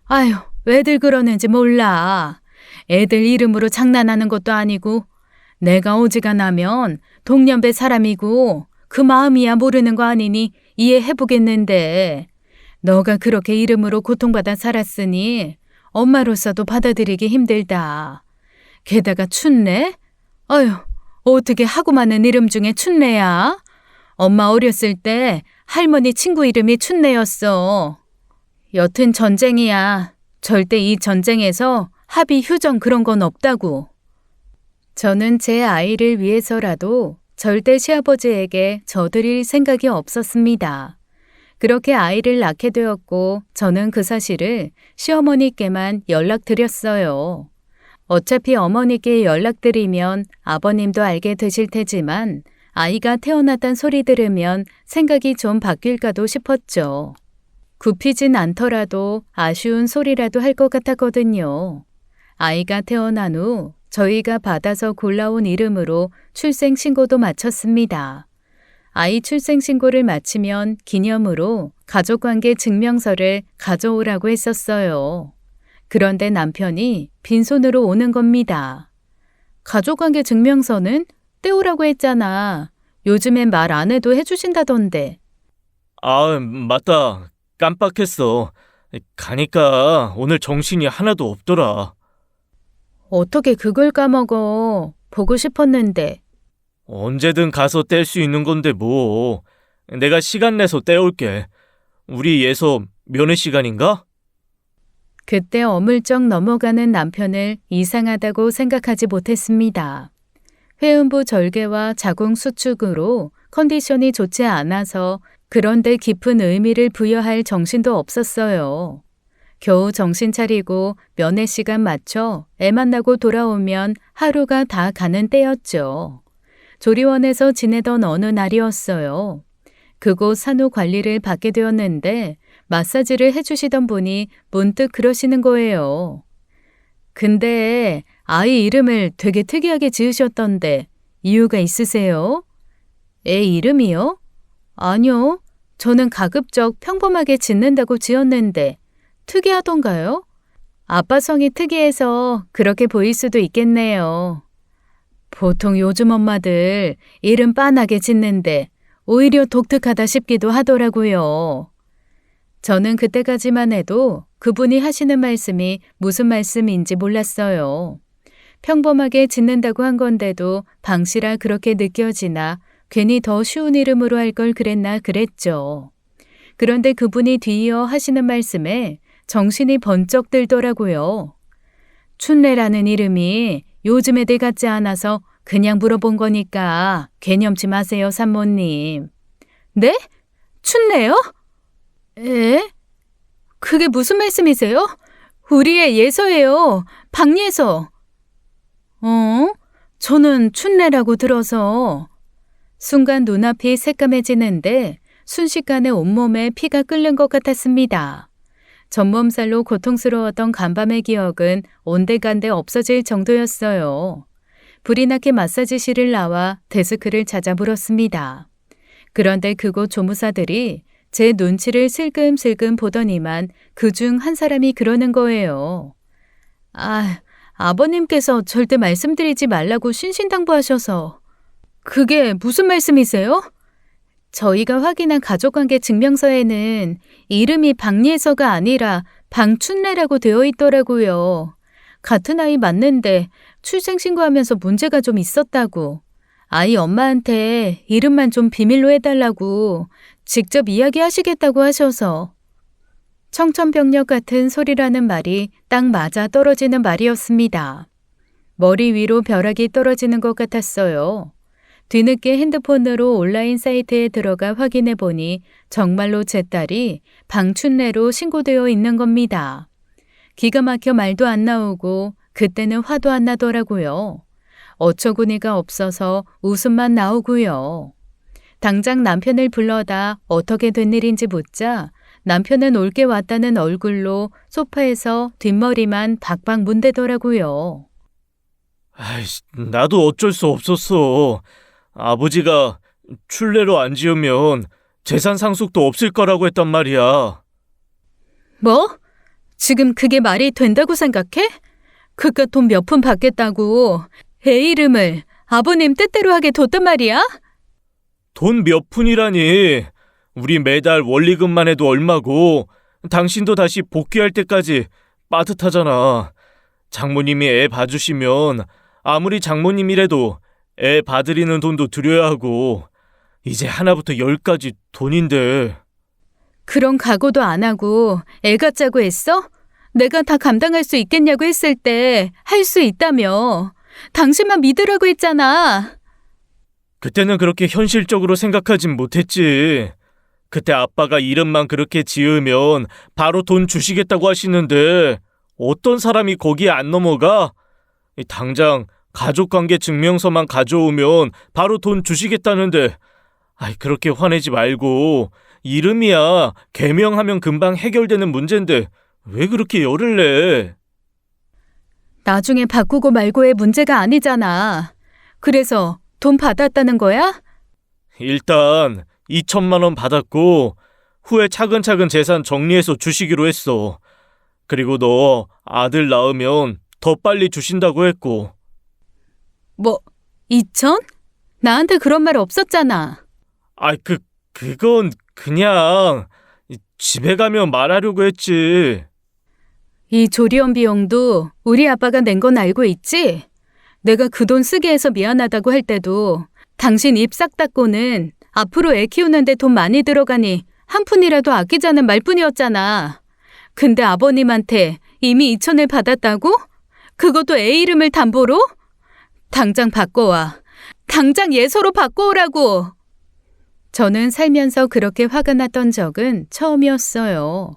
아휴, 왜들 그러는지 몰라. 애들 이름으로 장난하는 것도 아니고 내가 어지간하면 동년배 사람이고 그 마음이야 모르는 거 아니니 이해해보겠는데 너가 그렇게 이름으로 고통받아 살았으니 엄마로서도 받아들이기 힘들다. 게다가 춘내? 어휴, 어떻게 하고 많은 이름 중에 춘내야? 엄마 어렸을 때 할머니 친구 이름이 춘내였어. 여튼 전쟁이야. 절대 이 전쟁에서 합의 휴전 그런 건 없다고. 저는 제 아이를 위해서라도 절대 시아버지에게 져드릴 생각이 없었습니다. 그렇게 아이를 낳게 되었고 저는 그 사실을 시어머니께만 연락드렸어요. 어차피 어머니께 연락드리면 아버님도 알게 되실 테지만 아이가 태어났단 소리 들으면 생각이 좀 바뀔까도 싶었죠. 굽히진 않더라도 아쉬운 소리라도 할 것 같았거든요. 아이가 태어난 후 저희가 받아서 골라온 이름으로 출생신고도 마쳤습니다. 아이 출생신고를 마치면 기념으로 가족관계 증명서를 가져오라고 했었어요. 그런데 남편이 빈손으로 오는 겁니다. 가족관계 증명서는 떼오라고 했잖아. 요즘엔 말 안 해도 해주신다던데. 아, 맞다. 깜빡했어. 가니까 오늘 정신이 하나도 없더라. 어떻게 그걸 까먹어. 보고 싶었는데. 언제든 가서 뗄 수 있는 건데 뭐. 내가 시간 내서 떼올게. 우리 예서 면회 시간인가? 그때 어물쩍 넘어가는 남편을 이상하다고 생각하지 못했습니다. 회음부 절개와 자궁 수축으로 컨디션이 좋지 않아서 그런데 깊은 의미를 부여할 정신도 없었어요. 겨우 정신 차리고 면회 시간 맞춰 애 만나고 돌아오면 하루가 다 가는 때였죠. 조리원에서 지내던 어느 날이었어요. 그곳 산후 관리를 받게 되었는데 마사지를 해주시던 분이 문득 그러시는 거예요. 근데 아이 이름을 되게 특이하게 지으셨던데 이유가 있으세요? 애 이름이요? 아니요. 저는 가급적 평범하게 짓는다고 지었는데 특이하던가요? 아빠 성이 특이해서 그렇게 보일 수도 있겠네요. 보통 요즘 엄마들 이름 빤하게 짓는데 오히려 독특하다 싶기도 하더라고요. 저는 그때까지만 해도 그분이 하시는 말씀이 무슨 말씀인지 몰랐어요. 평범하게 짓는다고 한 건데도 방씨라 그렇게 느껴지나 괜히 더 쉬운 이름으로 할 걸 그랬나 그랬죠. 그런데 그분이 뒤이어 하시는 말씀에 정신이 번쩍 들더라고요. 춘내라는 이름이 요즘 애들 같지 않아서 그냥 물어본 거니까 개념치 마세요, 산모님. 네? 춘내요? 에? 그게 무슨 말씀이세요? 우리 애 예서예요. 박예서. 저는 춘내라고 들어서. 순간 눈앞이 새까매지는데 순식간에 온몸에 피가 끓는 것 같았습니다. 전몸살로 고통스러웠던 간밤의 기억은 온데간데 없어질 정도였어요. 불이 나게 마사지실을 나와 데스크를 찾아 물었습니다. 그런데 그곳 조무사들이 제 눈치를 슬금슬금 보더니만 그중 한 사람이 그러는 거예요. 아버님께서 절대 말씀드리지 말라고 신신당부하셔서. 그게 무슨 말씀이세요? 저희가 확인한 가족관계 증명서에는 이름이 박예서가 아니라 방춘래라고 되어 있더라고요. 같은 아이 맞는데 출생신고하면서 문제가 좀 있었다고. 아이 엄마한테 이름만 좀 비밀로 해달라고 직접 이야기하시겠다고 하셔서. 청천벽력 같은 소리라는 말이 딱 맞아 떨어지는 말이었습니다. 머리 위로 벼락이 떨어지는 것 같았어요. 뒤늦게 핸드폰으로 온라인 사이트에 들어가 확인해 보니 정말로 제 딸이 방춘래로 신고되어 있는 겁니다. 기가 막혀 말도 안 나오고 그때는 화도 안 나더라고요. 어처구니가 없어서 웃음만 나오고요. 당장 남편을 불러다 어떻게 된 일인지 묻자 남편은 올게 왔다는 얼굴로 소파에서 뒷머리만 박박 문대더라고요. 아이씨, 나도 어쩔 수 없었어. 아버지가 춘례로 안 지으면 재산 상속도 없을 거라고 했단 말이야. 뭐? 지금 그게 말이 된다고 생각해? 그깟 돈 몇 푼 받겠다고 애 이름을 아버님 뜻대로 하게 뒀단 말이야? 돈 몇 푼이라니. 우리 매달 원리금만 해도 얼마고 당신도 다시 복귀할 때까지 빠듯하잖아. 장모님이 애 봐주시면 아무리 장모님이라도 애 봐드리는 돈도 드려야 하고 이제 하나부터 10까지 돈인데. 그런 각오도 안 하고 애가 짜고 했어? 내가 다 감당할 수 있겠냐고 했을 때 할 수 있다며. 당신만 믿으라고 했잖아. 그때는 그렇게 현실적으로 생각하진 못했지. 그때 아빠가 이름만 그렇게 지으면 바로 돈 주시겠다고 하시는데 어떤 사람이 거기에 안 넘어가? 당장 가족관계 증명서만 가져오면 바로 돈 주시겠다는데 그렇게 화내지 말고 이름이야 개명하면 금방 해결되는 문제인데 왜 그렇게 열을 내? 나중에 바꾸고 말고의 문제가 아니잖아. 그래서 돈 받았다는 거야? 일단 2천만 원 받았고 후에 차근차근 재산 정리해서 주시기로 했어. 그리고 너 아들 낳으면 더 빨리 주신다고 했고. 뭐, 2천? 나한테 그런 말 없었잖아. 그건 그냥 집에 가면 말하려고 했지. 이 조리원 비용도 우리 아빠가 낸 건 알고 있지? 내가 그 돈 쓰게 해서 미안하다고 할 때도 당신 입 싹 닫고는 앞으로 애 키우는데 돈 많이 들어가니 한 푼이라도 아끼자는 말뿐이었잖아. 근데 아버님한테 이미 2천을 받았다고? 그것도 애 이름을 담보로? 당장 바꿔와. 당장 예서로 바꿔오라고. 저는 살면서 그렇게 화가 났던 적은 처음이었어요.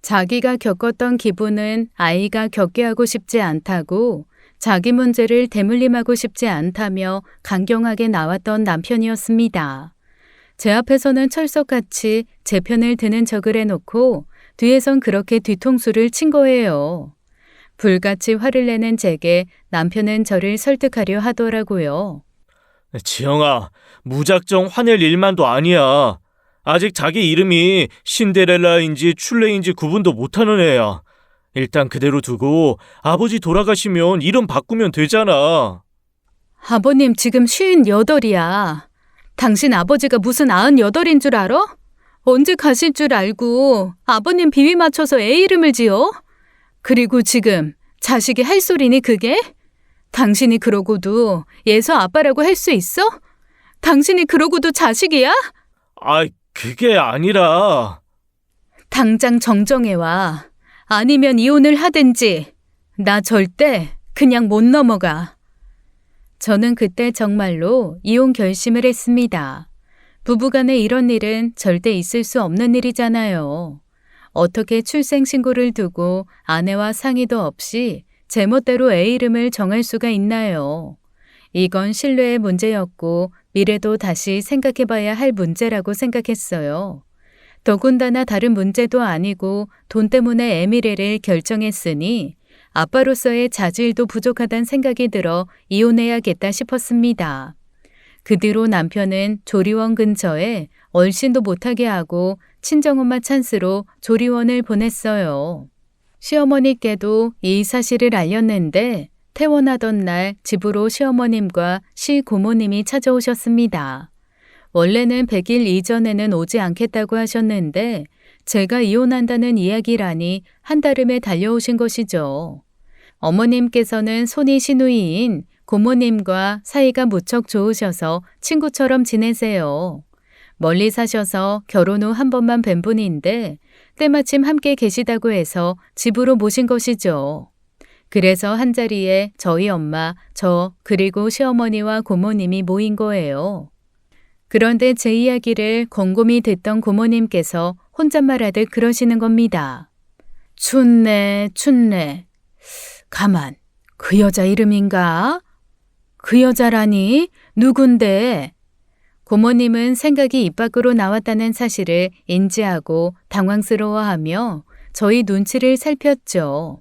자기가 겪었던 기분은 아이가 겪게 하고 싶지 않다고 자기 문제를 대물림하고 싶지 않다며 강경하게 나왔던 남편이었습니다. 제 앞에서는 철석같이 제 편을 드는 척을 해놓고 뒤에선 그렇게 뒤통수를 친 거예요. 불같이 화를 내는 제게 남편은 저를 설득하려 하더라고요. 지영아, 무작정 화낼 일만도 아니야. 아직 자기 이름이 신데렐라인지 춘레인지 구분도 못하는 애야. 일단 그대로 두고 아버지 돌아가시면 이름 바꾸면 되잖아. 아버님 지금 58이야. 당신 아버지가 무슨 98인 줄 알아? 언제 가실 줄 알고 아버님 비위 맞춰서 애 이름을 지어? 그리고 지금 자식이 할 소리니 그게? 당신이 그러고도 예서 아빠라고 할 수 있어? 당신이 그러고도 자식이야? 그게 아니라. 당장 정정해와. 아니면 이혼을 하든지. 나 절대 그냥 못 넘어가. 저는 그때 정말로 이혼 결심을 했습니다. 부부간에 이런 일은 절대 있을 수 없는 일이잖아요. 어떻게 출생신고를 두고 아내와 상의도 없이 제멋대로 애 이름을 정할 수가 있나요? 이건 신뢰의 문제였고 미래도 다시 생각해봐야 할 문제라고 생각했어요. 더군다나 다른 문제도 아니고 돈 때문에 애 미래를 결정했으니 아빠로서의 자질도 부족하다는 생각이 들어 이혼해야겠다 싶었습니다. 그 뒤로 남편은 조리원 근처에 얼씬도 못하게 하고 친정엄마 찬스로 조리원을 보냈어요. 시어머니께도 이 사실을 알렸는데 퇴원하던 날 집으로 시어머님과 시고모님이 찾아오셨습니다. 원래는 100일 이전에는 오지 않겠다고 하셨는데 제가 이혼한다는 이야기라니 한달음에 달려오신 것이죠. 어머님께서는 손이 시누이인 고모님과 사이가 무척 좋으셔서 친구처럼 지내세요. 멀리 사셔서 결혼 후 한 번만 뵌 분인데 때마침 함께 계시다고 해서 집으로 모신 것이죠. 그래서 한자리에 저희 엄마, 저 그리고 시어머니와 고모님이 모인 거예요. 그런데 제 이야기를 곰곰이 듣던 고모님께서 혼잣말하듯 그러시는 겁니다. 춘내. 가만, 그 여자 이름인가? 그 여자라니? 누군데? 고모님은 생각이 입 밖으로 나왔다는 사실을 인지하고 당황스러워하며 저희 눈치를 살폈죠.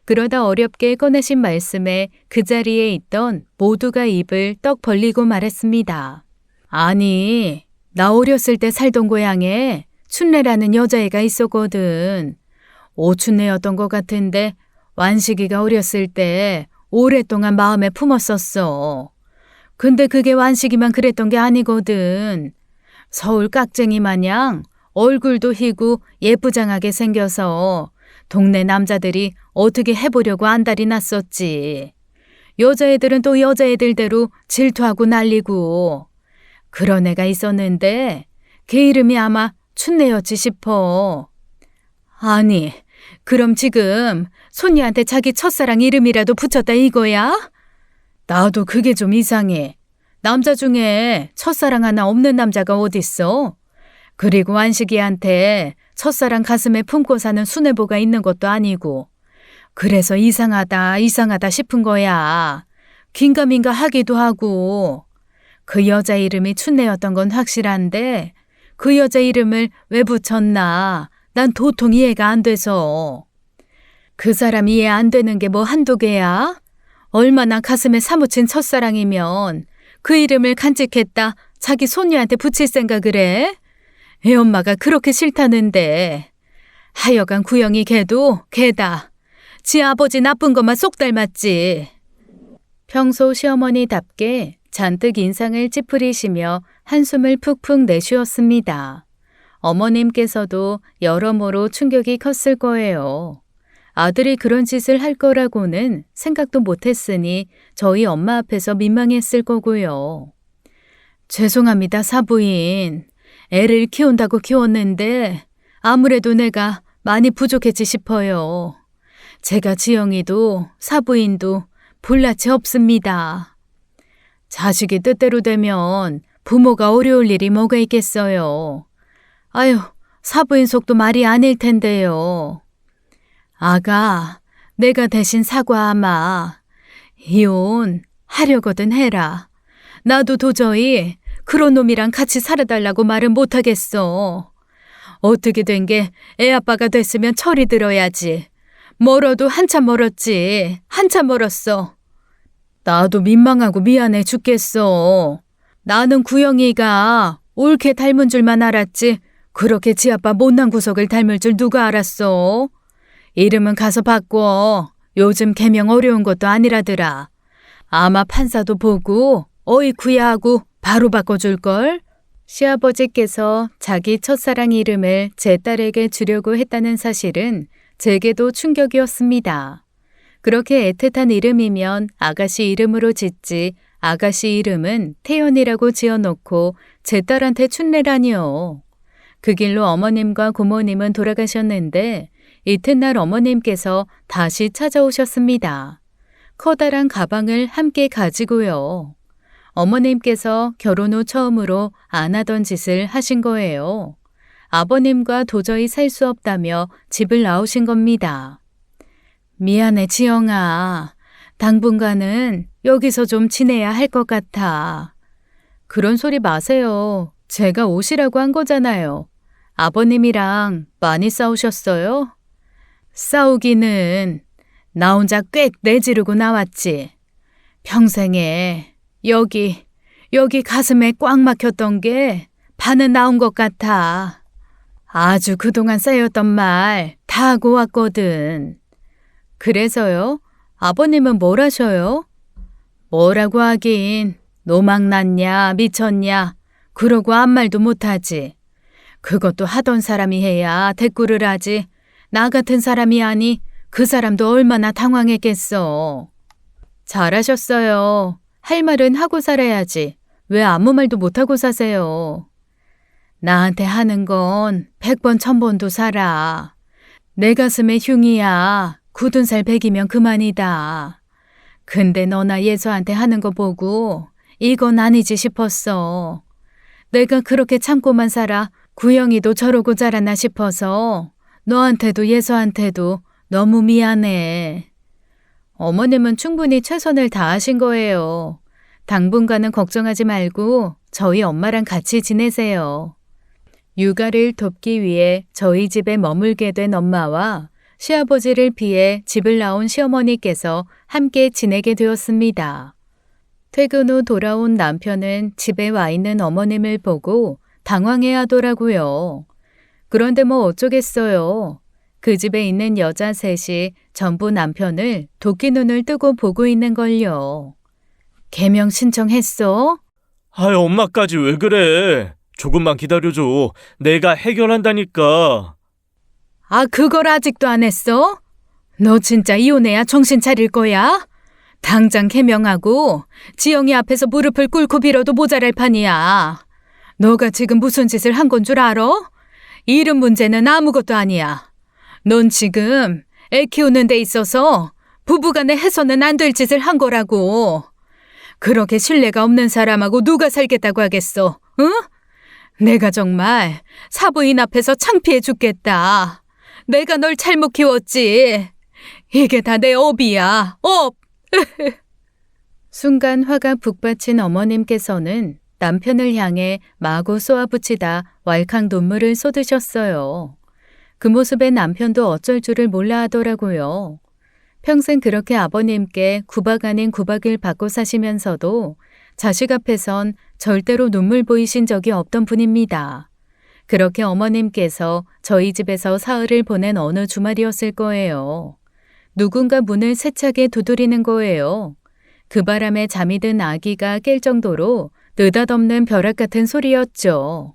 그러다 어렵게 꺼내신 말씀에 그 자리에 있던 모두가 입을 떡 벌리고 말했습니다. 아니, 나 어렸을 때 살던 고향에 춘례라는 여자애가 있었거든. 오춘례였던 것 같은데 완식이가 어렸을 때 오랫동안 마음에 품었었어. 근데 그게 완식이만 그랬던 게 아니거든. 서울 깍쟁이 마냥 얼굴도 희고 예쁘장하게 생겨서 동네 남자들이 어떻게 해보려고 안달이 났었지. 여자애들은 또 여자애들대로 질투하고 난리고. 그런 애가 있었는데 걔 이름이 아마 춘례였지 싶어. 아니, 그럼 지금 손이한테 자기 첫사랑 이름이라도 붙였다 이거야? 나도 그게 좀 이상해. 남자 중에 첫사랑 하나 없는 남자가 어딨어? 그리고 완식이한테 첫사랑 가슴에 품고 사는 수뇌보가 있는 것도 아니고. 그래서 이상하다 싶은 거야. 긴가민가 하기도 하고. 그 여자 이름이 춘례였던 건 확실한데 그 여자 이름을 왜 붙였나 난 도통 이해가 안 돼서. 그 사람 이해 안 되는 게 뭐 한두 개야? 얼마나 가슴에 사무친 첫사랑이면 그 이름을 간직했다 자기 손녀한테 붙일 생각을 해? 애 엄마가 그렇게 싫다는데. 하여간 구영이 걔도 걔다. 지 아버지 나쁜 것만 쏙 닮았지. 평소 시어머니답게 잔뜩 인상을 찌푸리시며 한숨을 푹푹 내쉬었습니다. 어머님께서도 여러모로 충격이 컸을 거예요. 아들이 그런 짓을 할 거라고는 생각도 못했으니 저희 엄마 앞에서 민망했을 거고요. 죄송합니다, 사부인. 애를 키운다고 키웠는데 아무래도 내가 많이 부족했지 싶어요. 제가 지영이도 사부인도 볼낯이 없습니다. 자식이 뜻대로 되면 부모가 어려울 일이 뭐가 있겠어요. 아유, 사부인 속도 말이 아닐 텐데요. 아가, 내가 대신 사과하마. 이혼하려거든 해라. 나도 도저히 그런 놈이랑 같이 살아달라고 말은 못하겠어. 어떻게 된 게 애 아빠가 됐으면 철이 들어야지. 멀어도 한참 멀었지. 한참 멀었어. 나도 민망하고 미안해 죽겠어. 나는 구영이가 옳게 닮은 줄만 알았지. 그렇게 지 아빠 못난 구석을 닮을 줄 누가 알았어. 이름은 가서 바꿔. 요즘 개명 어려운 것도 아니라더라. 아마 판사도 보고 어이쿠야 하고 바로 바꿔줄걸? 시아버지께서 자기 첫사랑 이름을 제 딸에게 주려고 했다는 사실은 제게도 충격이었습니다. 그렇게 애틋한 이름이면 아가씨 이름으로 짓지 아가씨 이름은 태연이라고 지어놓고 제 딸한테 춘례라니요. 그 길로 어머님과 고모님은 돌아가셨는데 이튿날 어머님께서 다시 찾아오셨습니다. 커다란 가방을 함께 가지고요. 어머님께서 결혼 후 처음으로 안 하던 짓을 하신 거예요. 아버님과 도저히 살 수 없다며 집을 나오신 겁니다. 미안해, 지영아. 당분간은 여기서 좀 지내야 할 것 같아. 그런 소리 마세요. 제가 오시라고 한 거잖아요. 아버님이랑 많이 싸우셨어요? 싸우기는 나 혼자 꽥 내지르고 나왔지. 평생에 여기 가슴에 꽉 막혔던 게 반은 나온 것 같아. 아주 그동안 쌓였던 말 다 하고 왔거든. 그래서요? 아버님은 뭘 하셔요? 뭐라고 하긴 노망났냐 미쳤냐 그러고 아무 말도 못하지. 그것도 하던 사람이 해야 대꾸를 하지. 나 같은 사람이 아니 그 사람도 얼마나 당황했겠어. 잘하셨어요. 할 말은 하고 살아야지. 왜 아무 말도 못하고 사세요. 나한테 하는 건 100번 1000번도 살아. 내 가슴에 흉이야. 굳은 살 100이면 그만이다. 근데 너나 예서한테 하는 거 보고 이건 아니지 싶었어. 내가 그렇게 참고만 살아 구영이도 저러고 자라나 싶어서 너한테도 예서한테도 너무 미안해. 어머님은 충분히 최선을 다하신 거예요. 당분간은 걱정하지 말고 저희 엄마랑 같이 지내세요. 육아를 돕기 위해 저희 집에 머물게 된 엄마와 시아버지를 피해 집을 나온 시어머니께서 함께 지내게 되었습니다. 퇴근 후 돌아온 남편은 집에 와 있는 어머님을 보고 당황해 하더라고요. 그런데 뭐 어쩌겠어요. 그 집에 있는 여자 셋이 전부 남편을 도끼 눈을 뜨고 보고 있는 걸요. 개명 신청했어? 아이, 엄마까지 왜 그래? 조금만 기다려줘. 내가 해결한다니까. 아, 그걸 아직도 안 했어? 너 진짜 이혼해야 정신 차릴 거야? 당장 개명하고 지영이 앞에서 무릎을 꿇고 빌어도 모자랄 판이야. 너가 지금 무슨 짓을 한 건 줄 알아? 이름 문제는 아무것도 아니야. 넌 지금 애 키우는 데 있어서 부부간에 해서는 안 될 짓을 한 거라고. 그렇게 신뢰가 없는 사람하고 누가 살겠다고 하겠어, 응? 내가 정말 사부인 앞에서 창피해 죽겠다. 내가 널 잘못 키웠지. 이게 다 내 업이야, 업! 순간 화가 북받친 어머님께서는 남편을 향해 마구 쏘아붙이다 왈칵 눈물을 쏟으셨어요. 그 모습에 남편도 어쩔 줄을 몰라 하더라고요. 평생 그렇게 아버님께 구박 아닌 구박을 받고 사시면서도 자식 앞에선 절대로 눈물 보이신 적이 없던 분입니다. 그렇게 어머님께서 저희 집에서 사흘을 보낸 어느 주말이었을 거예요. 누군가 문을 세차게 두드리는 거예요. 그 바람에 잠이 든 아기가 깰 정도로 느닷없는 벼락 같은 소리였죠.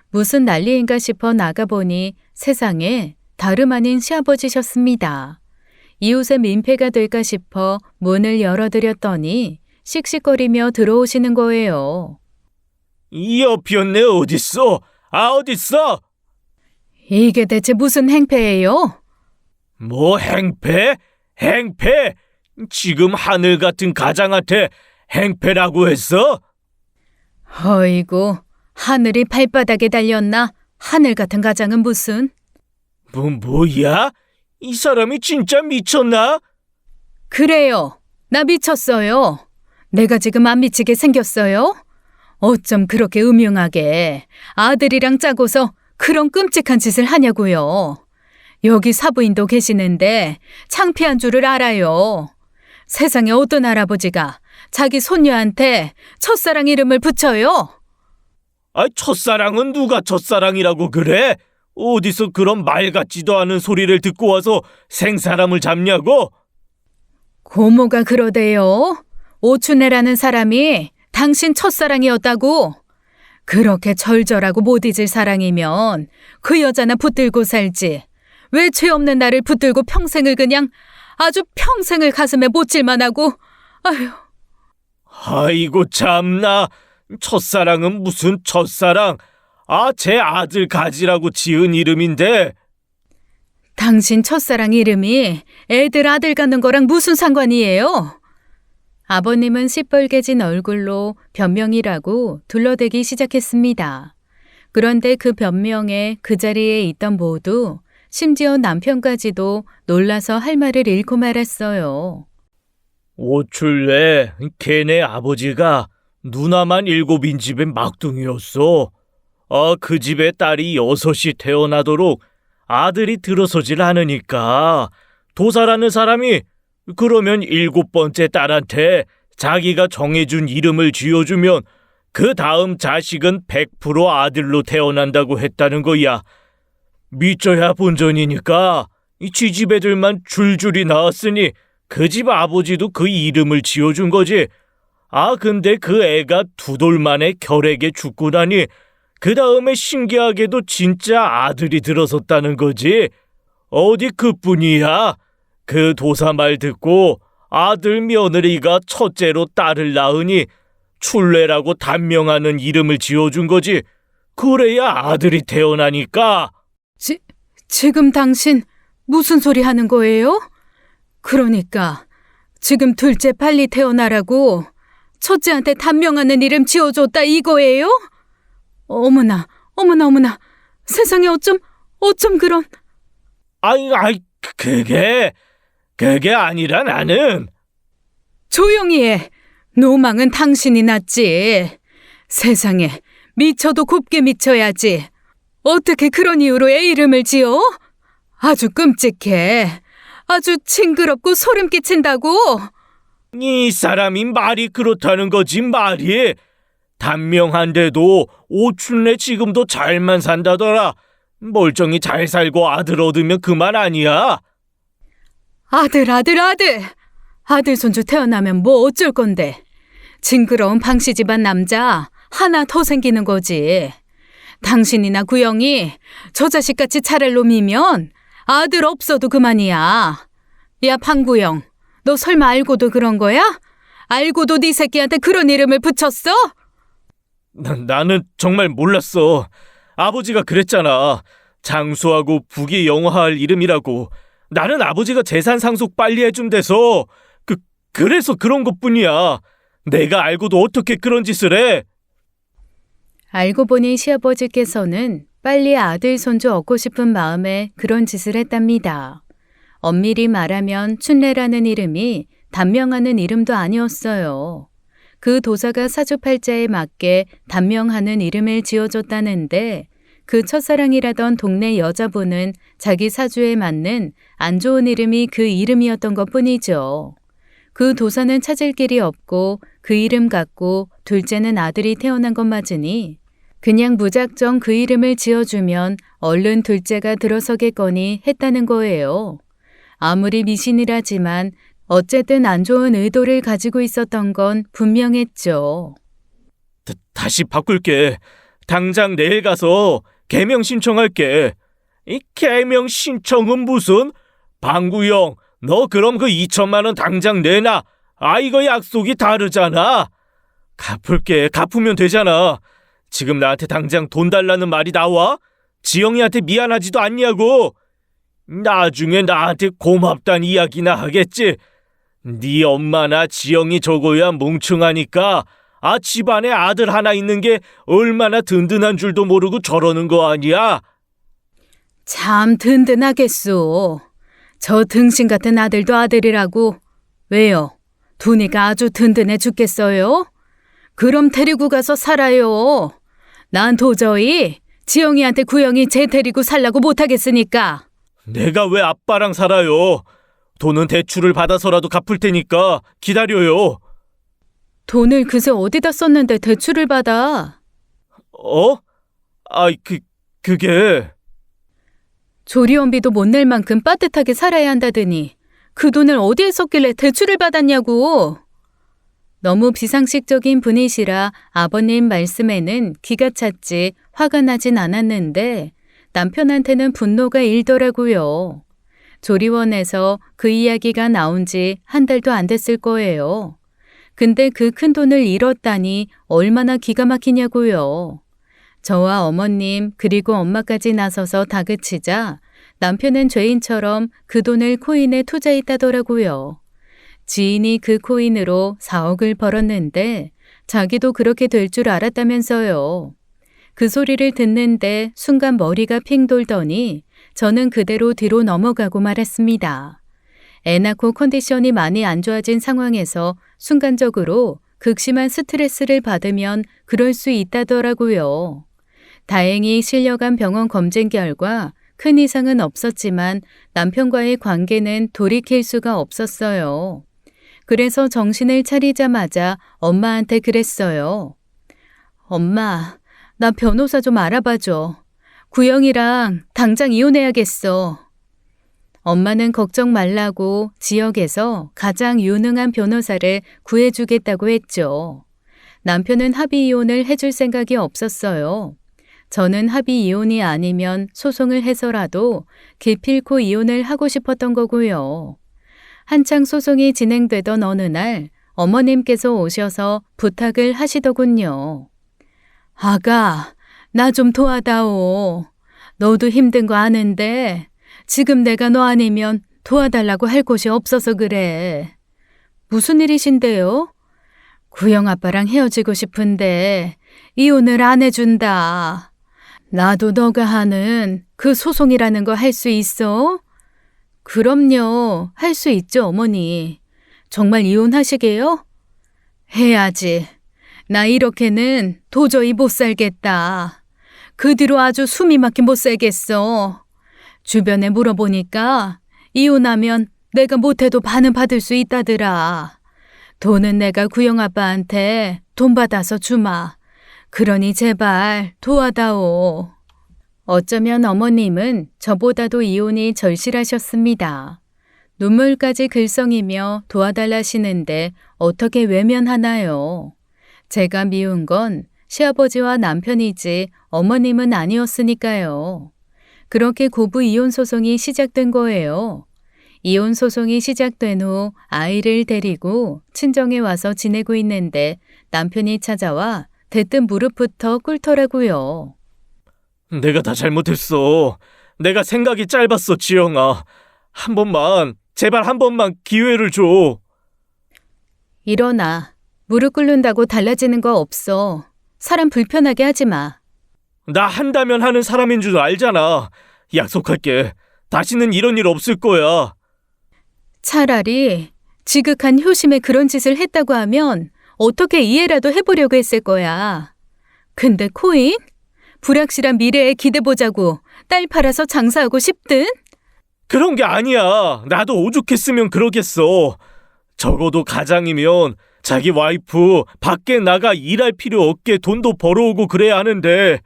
무슨 난리인가 싶어 나가보니 세상에 다름 아닌 시아버지셨습니다. 이웃의 민폐가 될까 싶어 문을 열어드렸더니 씩씩거리며 들어오시는 거예요. 이 여편네 어딨어? 아, 어딨어? 이게 대체 무슨 행패예요? 뭐 행패? 행패? 지금 하늘 같은 가장한테 행패라고 했어? 어이구, 하늘이 발바닥에 달렸나? 하늘 같은 가장은 무슨? 뭐야? 이 사람이 진짜 미쳤나? 그래요. 나 미쳤어요. 내가 지금 안 미치게 생겼어요? 어쩜 그렇게 음흉하게 아들이랑 짜고서 그런 끔찍한 짓을 하냐고요. 여기 사부인도 계시는데 창피한 줄을 알아요. 세상에 어떤 할아버지가 자기 손녀한테 첫사랑 이름을 붙여요? 아, 첫사랑은 누가 첫사랑이라고 그래? 어디서 그런 말 같지도 않은 소리를 듣고 와서 생사람을 잡냐고? 고모가 그러대요. 오춘애라는 사람이 당신 첫사랑이었다고. 그렇게 절절하고 못 잊을 사랑이면 그 여자나 붙들고 살지. 왜 죄 없는 나를 붙들고 평생을 그냥 아주 평생을 가슴에 못질만 하고. 아휴. 아이고 참나. 첫사랑은 무슨 첫사랑. 아, 제 아들 가지라고 지은 이름인데. 당신 첫사랑 이름이 애들 아들 갖는 거랑 무슨 상관이에요? 아버님은 시뻘개진 얼굴로 변명이라고 둘러대기 시작했습니다. 그런데 그 변명에 그 자리에 있던 모두, 심지어 남편까지도 놀라서 할 말을 잃고 말았어요. 오출래, 걔네 아버지가 누나만 7인 집의 막둥이였어. 아, 그 집에 딸이 6이 태어나도록 아들이 들어서질 않으니까 도사라는 사람이 그러면 7번째 딸한테 자기가 정해준 이름을 지어주면 그 다음 자식은 100% 아들로 태어난다고 했다는 거야. 믿져야 본전이니까 이 지집 애들만 줄줄이 나왔으니 그 집 아버지도 그 이름을 지어준 거지. 아, 근데 그 애가 2돌 만에 결핵에 죽고 나니 그 다음에 신기하게도 진짜 아들이 들어섰다는 거지. 어디 그뿐이야. 그 도사 말 듣고 아들 며느리가 첫째로 딸을 낳으니 출래라고 단명하는 이름을 지어준 거지. 그래야 아들이 태어나니까. 지금 당신 무슨 소리 하는 거예요? 그러니까 지금 둘째 빨리 태어나라고 첫째한테 단명하는 이름 지어줬다 이거예요? 어머나, 어머나, 어머나. 세상에 어쩜 그런. 아이, 그게 아니라 나는. 조용히 해. 노망은 당신이 낫지. 세상에, 미쳐도 곱게 미쳐야지. 어떻게 그런 이유로 애 이름을 지어? 아주 끔찍해. 아주 징그럽고 소름 끼친다고. 이 사람이 말이 그렇다는 거지 말이. 단명한데도 오춘래 지금도 잘만 산다더라. 멀쩡히 잘 살고 아들 얻으면 그만 아니야. 아들. 아들 손주 태어나면 뭐 어쩔 건데. 징그러운 방씨 집안 남자 하나 더 생기는 거지. 당신이나 구영이 저 자식같이 차랄 놈이면 아들 없어도 그만이야. 야, 방구영, 너 설마 알고도 그런 거야? 알고도 네 새끼한테 그런 이름을 붙였어? 나는 정말 몰랐어. 아버지가 그랬잖아. 장수하고 북이 영화할 이름이라고. 나는 아버지가 재산 상속 빨리 해준대서 그래서 그런 것뿐이야. 내가 알고도 어떻게 그런 짓을 해? 알고 보니 시아버지께서는 빨리 아들 손주 얻고 싶은 마음에 그런 짓을 했답니다. 엄밀히 말하면 춘례라는 이름이 단명하는 이름도 아니었어요. 그 도사가 사주팔자에 맞게 단명하는 이름을 지어줬다는데 그 첫사랑이라던 동네 여자분은 자기 사주에 맞는 안 좋은 이름이 그 이름이었던 것뿐이죠. 그 도사는 찾을 길이 없고 그 이름 갖고 둘째는 아들이 태어난 것 맞으니 그냥 무작정 그 이름을 지어주면 얼른 둘째가 들어서겠거니 했다는 거예요. 아무리 미신이라지만 어쨌든 안 좋은 의도를 가지고 있었던 건 분명했죠. 다시 바꿀게. 당장 내일 가서 개명 신청할게. 이 개명 신청은 무슨? 방구형, 너 그럼 그 2천만 원 당장 내놔. 이거 약속이 다르잖아. 갚을게. 갚으면 되잖아. 지금 나한테 당장 돈 달라는 말이 나와? 지영이한테 미안하지도 않냐고. 나중에 나한테 고맙단 이야기나 하겠지. 네 엄마나 지영이 저거야 뭉충하니까 집안에 아들 하나 있는 게 얼마나 든든한 줄도 모르고 저러는 거 아니야? 참 든든하겠소. 저 등신 같은 아들도 아들이라고. 왜요? 두니가 아주 든든해 죽겠어요? 그럼 데리고 가서 살아요. 난 도저히 지영이한테 구영이 쟤 데리고 살라고 못하겠으니까. 내가 왜 아빠랑 살아요? 돈은 대출을 받아서라도 갚을 테니까 기다려요. 돈을 그새 어디다 썼는데 대출을 받아? 어? 그게... 조리원비도 못 낼 만큼 빠듯하게 살아야 한다더니 그 돈을 어디에 썼길래 대출을 받았냐고. 너무 비상식적인 분이시라 아버님 말씀에는 기가 찼지 화가 나진 않았는데 남편한테는 분노가 일더라고요. 조리원에서 그 이야기가 나온 지 한 달도 안 됐을 거예요. 근데 그 큰 돈을 잃었다니 얼마나 기가 막히냐고요. 저와 어머님 그리고 엄마까지 나서서 다그치자 남편은 죄인처럼 그 돈을 코인에 투자했다더라고요. 지인이 그 코인으로 4억을 벌었는데 자기도 그렇게 될 줄 알았다면서요. 그 소리를 듣는데 순간 머리가 핑 돌더니 저는 그대로 뒤로 넘어가고 말았습니다. 애 낳고 컨디션이 많이 안 좋아진 상황에서 순간적으로 극심한 스트레스를 받으면 그럴 수 있다더라고요. 다행히 실려간 병원 검진 결과 큰 이상은 없었지만 남편과의 관계는 돌이킬 수가 없었어요. 그래서 정신을 차리자마자 엄마한테 그랬어요. 엄마, 나 변호사 좀 알아봐줘. 구영이랑 당장 이혼해야겠어. 엄마는 걱정 말라고 지역에서 가장 유능한 변호사를 구해주겠다고 했죠. 남편은 합의 이혼을 해줄 생각이 없었어요. 저는 합의 이혼이 아니면 소송을 해서라도 기필코 이혼을 하고 싶었던 거고요. 한창 소송이 진행되던 어느 날 어머님께서 오셔서 부탁을 하시더군요. 아가, 나 좀 도와다오. 너도 힘든 거 아는데 지금 내가 너 아니면 도와달라고 할 곳이 없어서 그래. 무슨 일이신데요? 구영 아빠랑 헤어지고 싶은데 이혼을 안 해준다. 나도 너가 하는 그 소송이라는 거 할 수 있어? 그럼요. 할 수 있죠, 어머니. 정말 이혼하시게요? 해야지. 나 이렇게는 도저히 못 살겠다. 그 뒤로 아주 숨이 막혀 못 살겠어. 주변에 물어보니까 이혼하면 내가 못해도 반은 받을 수 있다더라. 돈은 내가 구영아빠한테 돈 받아서 주마. 그러니 제발 도와다오. 어쩌면 어머님은 저보다도 이혼이 절실하셨습니다. 눈물까지 글썽이며 도와달라시는데 어떻게 외면하나요? 제가 미운 건 시아버지와 남편이지 어머님은 아니었으니까요. 그렇게 고부 이혼 소송이 시작된 거예요. 이혼 소송이 시작된 후 아이를 데리고 친정에 와서 지내고 있는데 남편이 찾아와 대뜸 무릎부터 꿇더라고요. 내가 다 잘못했어. 내가 생각이 짧았어, 지영아. 한 번만, 제발 한 번만 기회를 줘. 일어나. 무릎 꿇는다고 달라지는 거 없어. 사람 불편하게 하지 마. 나 한다면 하는 사람인 줄 알잖아. 약속할게. 다시는 이런 일 없을 거야. 차라리 지극한 효심에 그런 짓을 했다고 하면 어떻게 이해라도 해보려고 했을 거야. 근데 코인? 불확실한 미래에 기대보자고 딸 팔아서 장사하고 싶든? 그런 게 아니야. 나도 오죽했으면 그러겠어. 적어도 가장이면 자기 와이프 밖에 나가 일할 필요 없게 돈도 벌어오고 그래야 하는데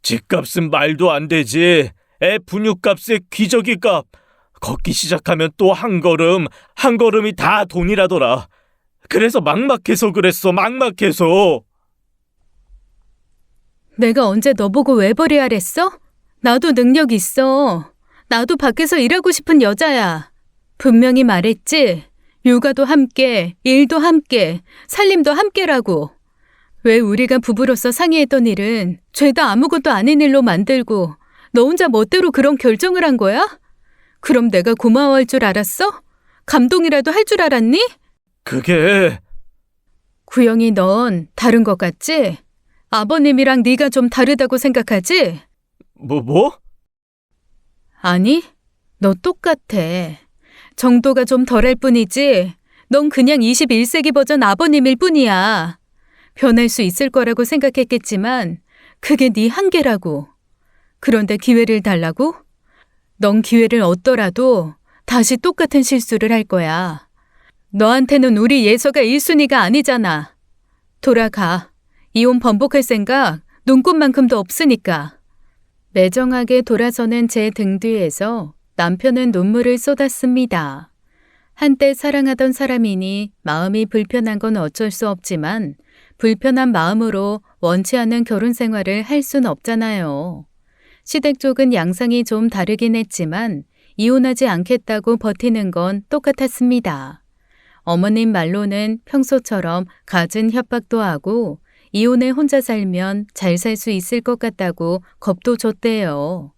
집값은 말도 안 되지. 애 분유값에 기저귀 값. 걷기 시작하면 또 한 걸음이 다 돈이라더라. 그래서 막막해서 그랬어. 막막해서. 내가 언제 너 보고 외벌이 하랬어? 나도 능력 있어. 나도 밖에서 일하고 싶은 여자야. 분명히 말했지? 육아도 함께, 일도 함께, 살림도 함께라고. 왜 우리가 부부로서 상의했던 일은 죄다 아무것도 아닌 일로 만들고 너 혼자 멋대로 그런 결정을 한 거야? 그럼 내가 고마워할 줄 알았어? 감동이라도 할 줄 알았니? 그게... 구영이 넌 다른 것 같지? 아버님이랑 네가 좀 다르다고 생각하지? 뭐? 아니, 너 똑같아. 정도가 좀 덜할 뿐이지 넌 그냥 21세기 버전 아버님일 뿐이야. 변할 수 있을 거라고 생각했겠지만 그게 네 한계라고. 그런데 기회를 달라고? 넌 기회를 얻더라도 다시 똑같은 실수를 할 거야. 너한테는 우리 예서가 1순위가 아니잖아. 돌아가. 이혼 번복할 생각 눈꼽만큼도 없으니까. 매정하게 돌아서는 제 등 뒤에서 남편은 눈물을 쏟았습니다. 한때 사랑하던 사람이니 마음이 불편한 건 어쩔 수 없지만 불편한 마음으로 원치 않는 결혼 생활을 할 순 없잖아요. 시댁 쪽은 양상이 좀 다르긴 했지만 이혼하지 않겠다고 버티는 건 똑같았습니다. 어머님 말로는 평소처럼 갖은 협박도 하고 이혼에 혼자 살면 잘 살 수 있을 것 같다고 겁도 줬대요.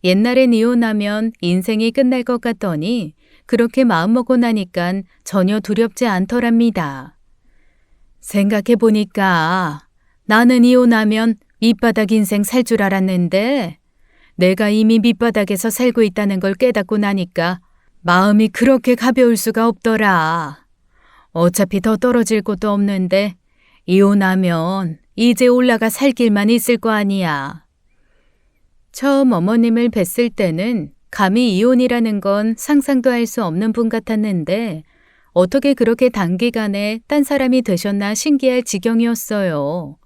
옛날엔 이혼하면 인생이 끝날 것 같더니 그렇게 마음먹고 나니깐 전혀 두렵지 않더랍니다. 생각해보니까 나는 이혼하면 밑바닥 인생 살 줄 알았는데 내가 이미 밑바닥에서 살고 있다는 걸 깨닫고 나니까 마음이 그렇게 가벼울 수가 없더라. 어차피 더 떨어질 곳도 없는데 이혼하면 이제 올라가 살 길만 있을 거 아니야. 처음 어머님을 뵀을 때는 감히 이혼이라는 건 상상도 할 수 없는 분 같았는데 어떻게 그렇게 단기간에 딴 사람이 되셨나 신기할 지경이었어요.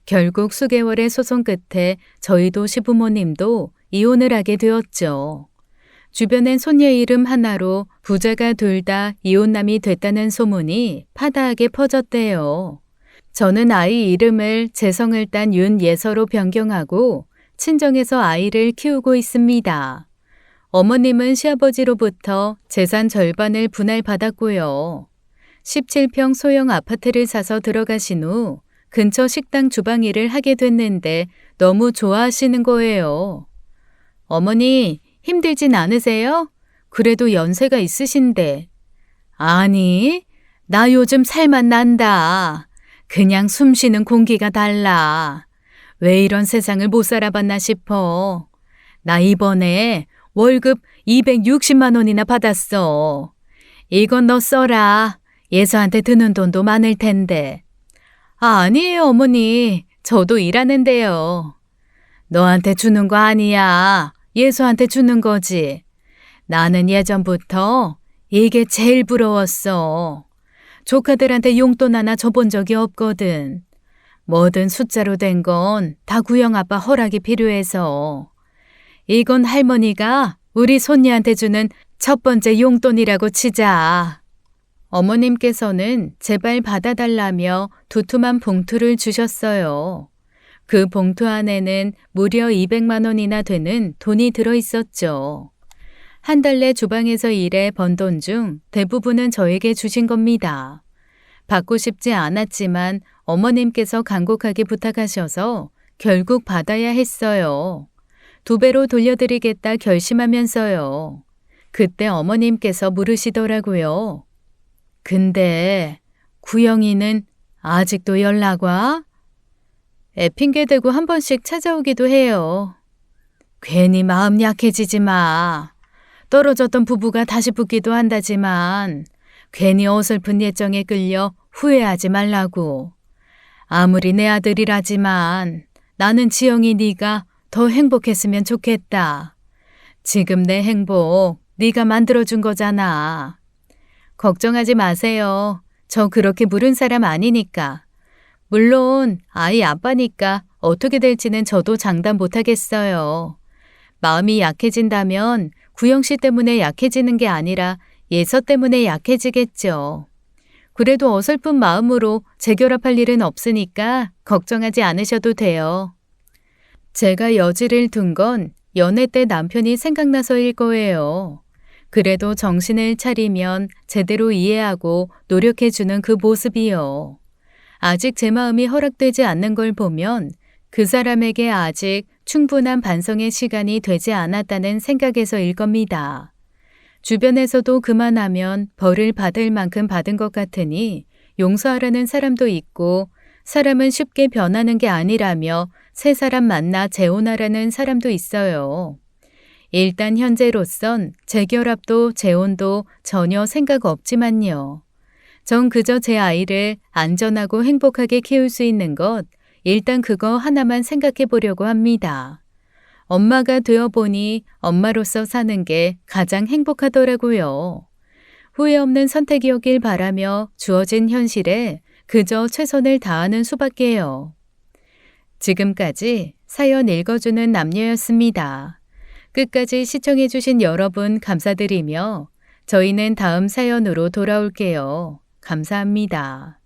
결국 수개월의 소송 끝에 저희도 시부모님도 이혼을 하게 되었죠. 주변엔 손녀 이름 하나로 부자가 둘 다 이혼남이 됐다는 소문이 파다하게 퍼졌대요. 저는 아이 이름을 재성을 딴 윤예서로 변경하고 친정에서 아이를 키우고 있습니다. 어머님은 시아버지로부터 재산 절반을 분할받았고요. 17평 소형 아파트를 사서 들어가신 후 근처 식당 주방 일을 하게 됐는데 너무 좋아하시는 거예요. 어머니, 힘들진 않으세요? 그래도 연세가 있으신데. 아니, 나 요즘 살만 난다. 그냥 숨 쉬는 공기가 달라. 왜 이런 세상을 못 살아봤나 싶어. 나 이번에 월급 260만 원이나 받았어. 이건 너 써라. 예서한테 드는 돈도 많을 텐데. 아니에요, 어머니. 저도 일하는데요. 너한테 주는 거 아니야. 예서한테 주는 거지. 나는 예전부터 이게 제일 부러웠어. 조카들한테 용돈 하나 줘본 적이 없거든. 뭐든 숫자로 된 건 다 구영아빠 허락이 필요해서. 이건 할머니가 우리 손녀한테 주는 첫 번째 용돈이라고 치자. 어머님께서는 제발 받아달라며 두툼한 봉투를 주셨어요. 그 봉투 안에는 무려 200만 원이나 되는 돈이 들어있었죠. 한 달 내 주방에서 일해 번 돈 중 대부분은 저에게 주신 겁니다. 받고 싶지 않았지만 어머님께서 간곡하게 부탁하셔서 결국 받아야 했어요. 2배로 돌려드리겠다 결심하면서요. 그때 어머님께서 물으시더라고요. 근데 구영이는 아직도 연락 와? 애 핑계대고 한 번씩 찾아오기도 해요. 괜히 마음 약해지지 마. 떨어졌던 부부가 다시 붙기도 한다지만 괜히 어설픈 예정에 끌려 후회하지 말라고. 아무리 내 아들이라지만 나는 지영이 네가 더 행복했으면 좋겠다. 지금 내 행복 네가 만들어준 거잖아. 걱정하지 마세요. 저 그렇게 물은 사람 아니니까. 물론 아이 아빠니까 어떻게 될지는 저도 장담 못하겠어요. 마음이 약해진다면 구영 씨 때문에 약해지는 게 아니라 예서 때문에 약해지겠죠. 그래도 어설픈 마음으로 재결합할 일은 없으니까 걱정하지 않으셔도 돼요. 제가 여지를 둔 건 연애 때 남편이 생각나서일 거예요. 그래도 정신을 차리면 제대로 이해하고 노력해주는 그 모습이요. 아직 제 마음이 허락되지 않는 걸 보면 그 사람에게 아직 충분한 반성의 시간이 되지 않았다는 생각에서일 겁니다. 주변에서도 그만하면 벌을 받을 만큼 받은 것 같으니 용서하라는 사람도 있고 사람은 쉽게 변하는 게 아니라며 새 사람 만나 재혼하라는 사람도 있어요. 일단 현재로선 재결합도 재혼도 전혀 생각 없지만요. 전 그저 제 아이를 안전하고 행복하게 키울 수 있는 것, 일단 그거 하나만 생각해 보려고 합니다. 엄마가 되어보니 엄마로서 사는 게 가장 행복하더라고요. 후회 없는 선택이었길 바라며 주어진 현실에 그저 최선을 다하는 수밖에요. 지금까지 사연 읽어주는 남녀였습니다. 끝까지 시청해주신 여러분 감사드리며 저희는 다음 사연으로 돌아올게요. 감사합니다.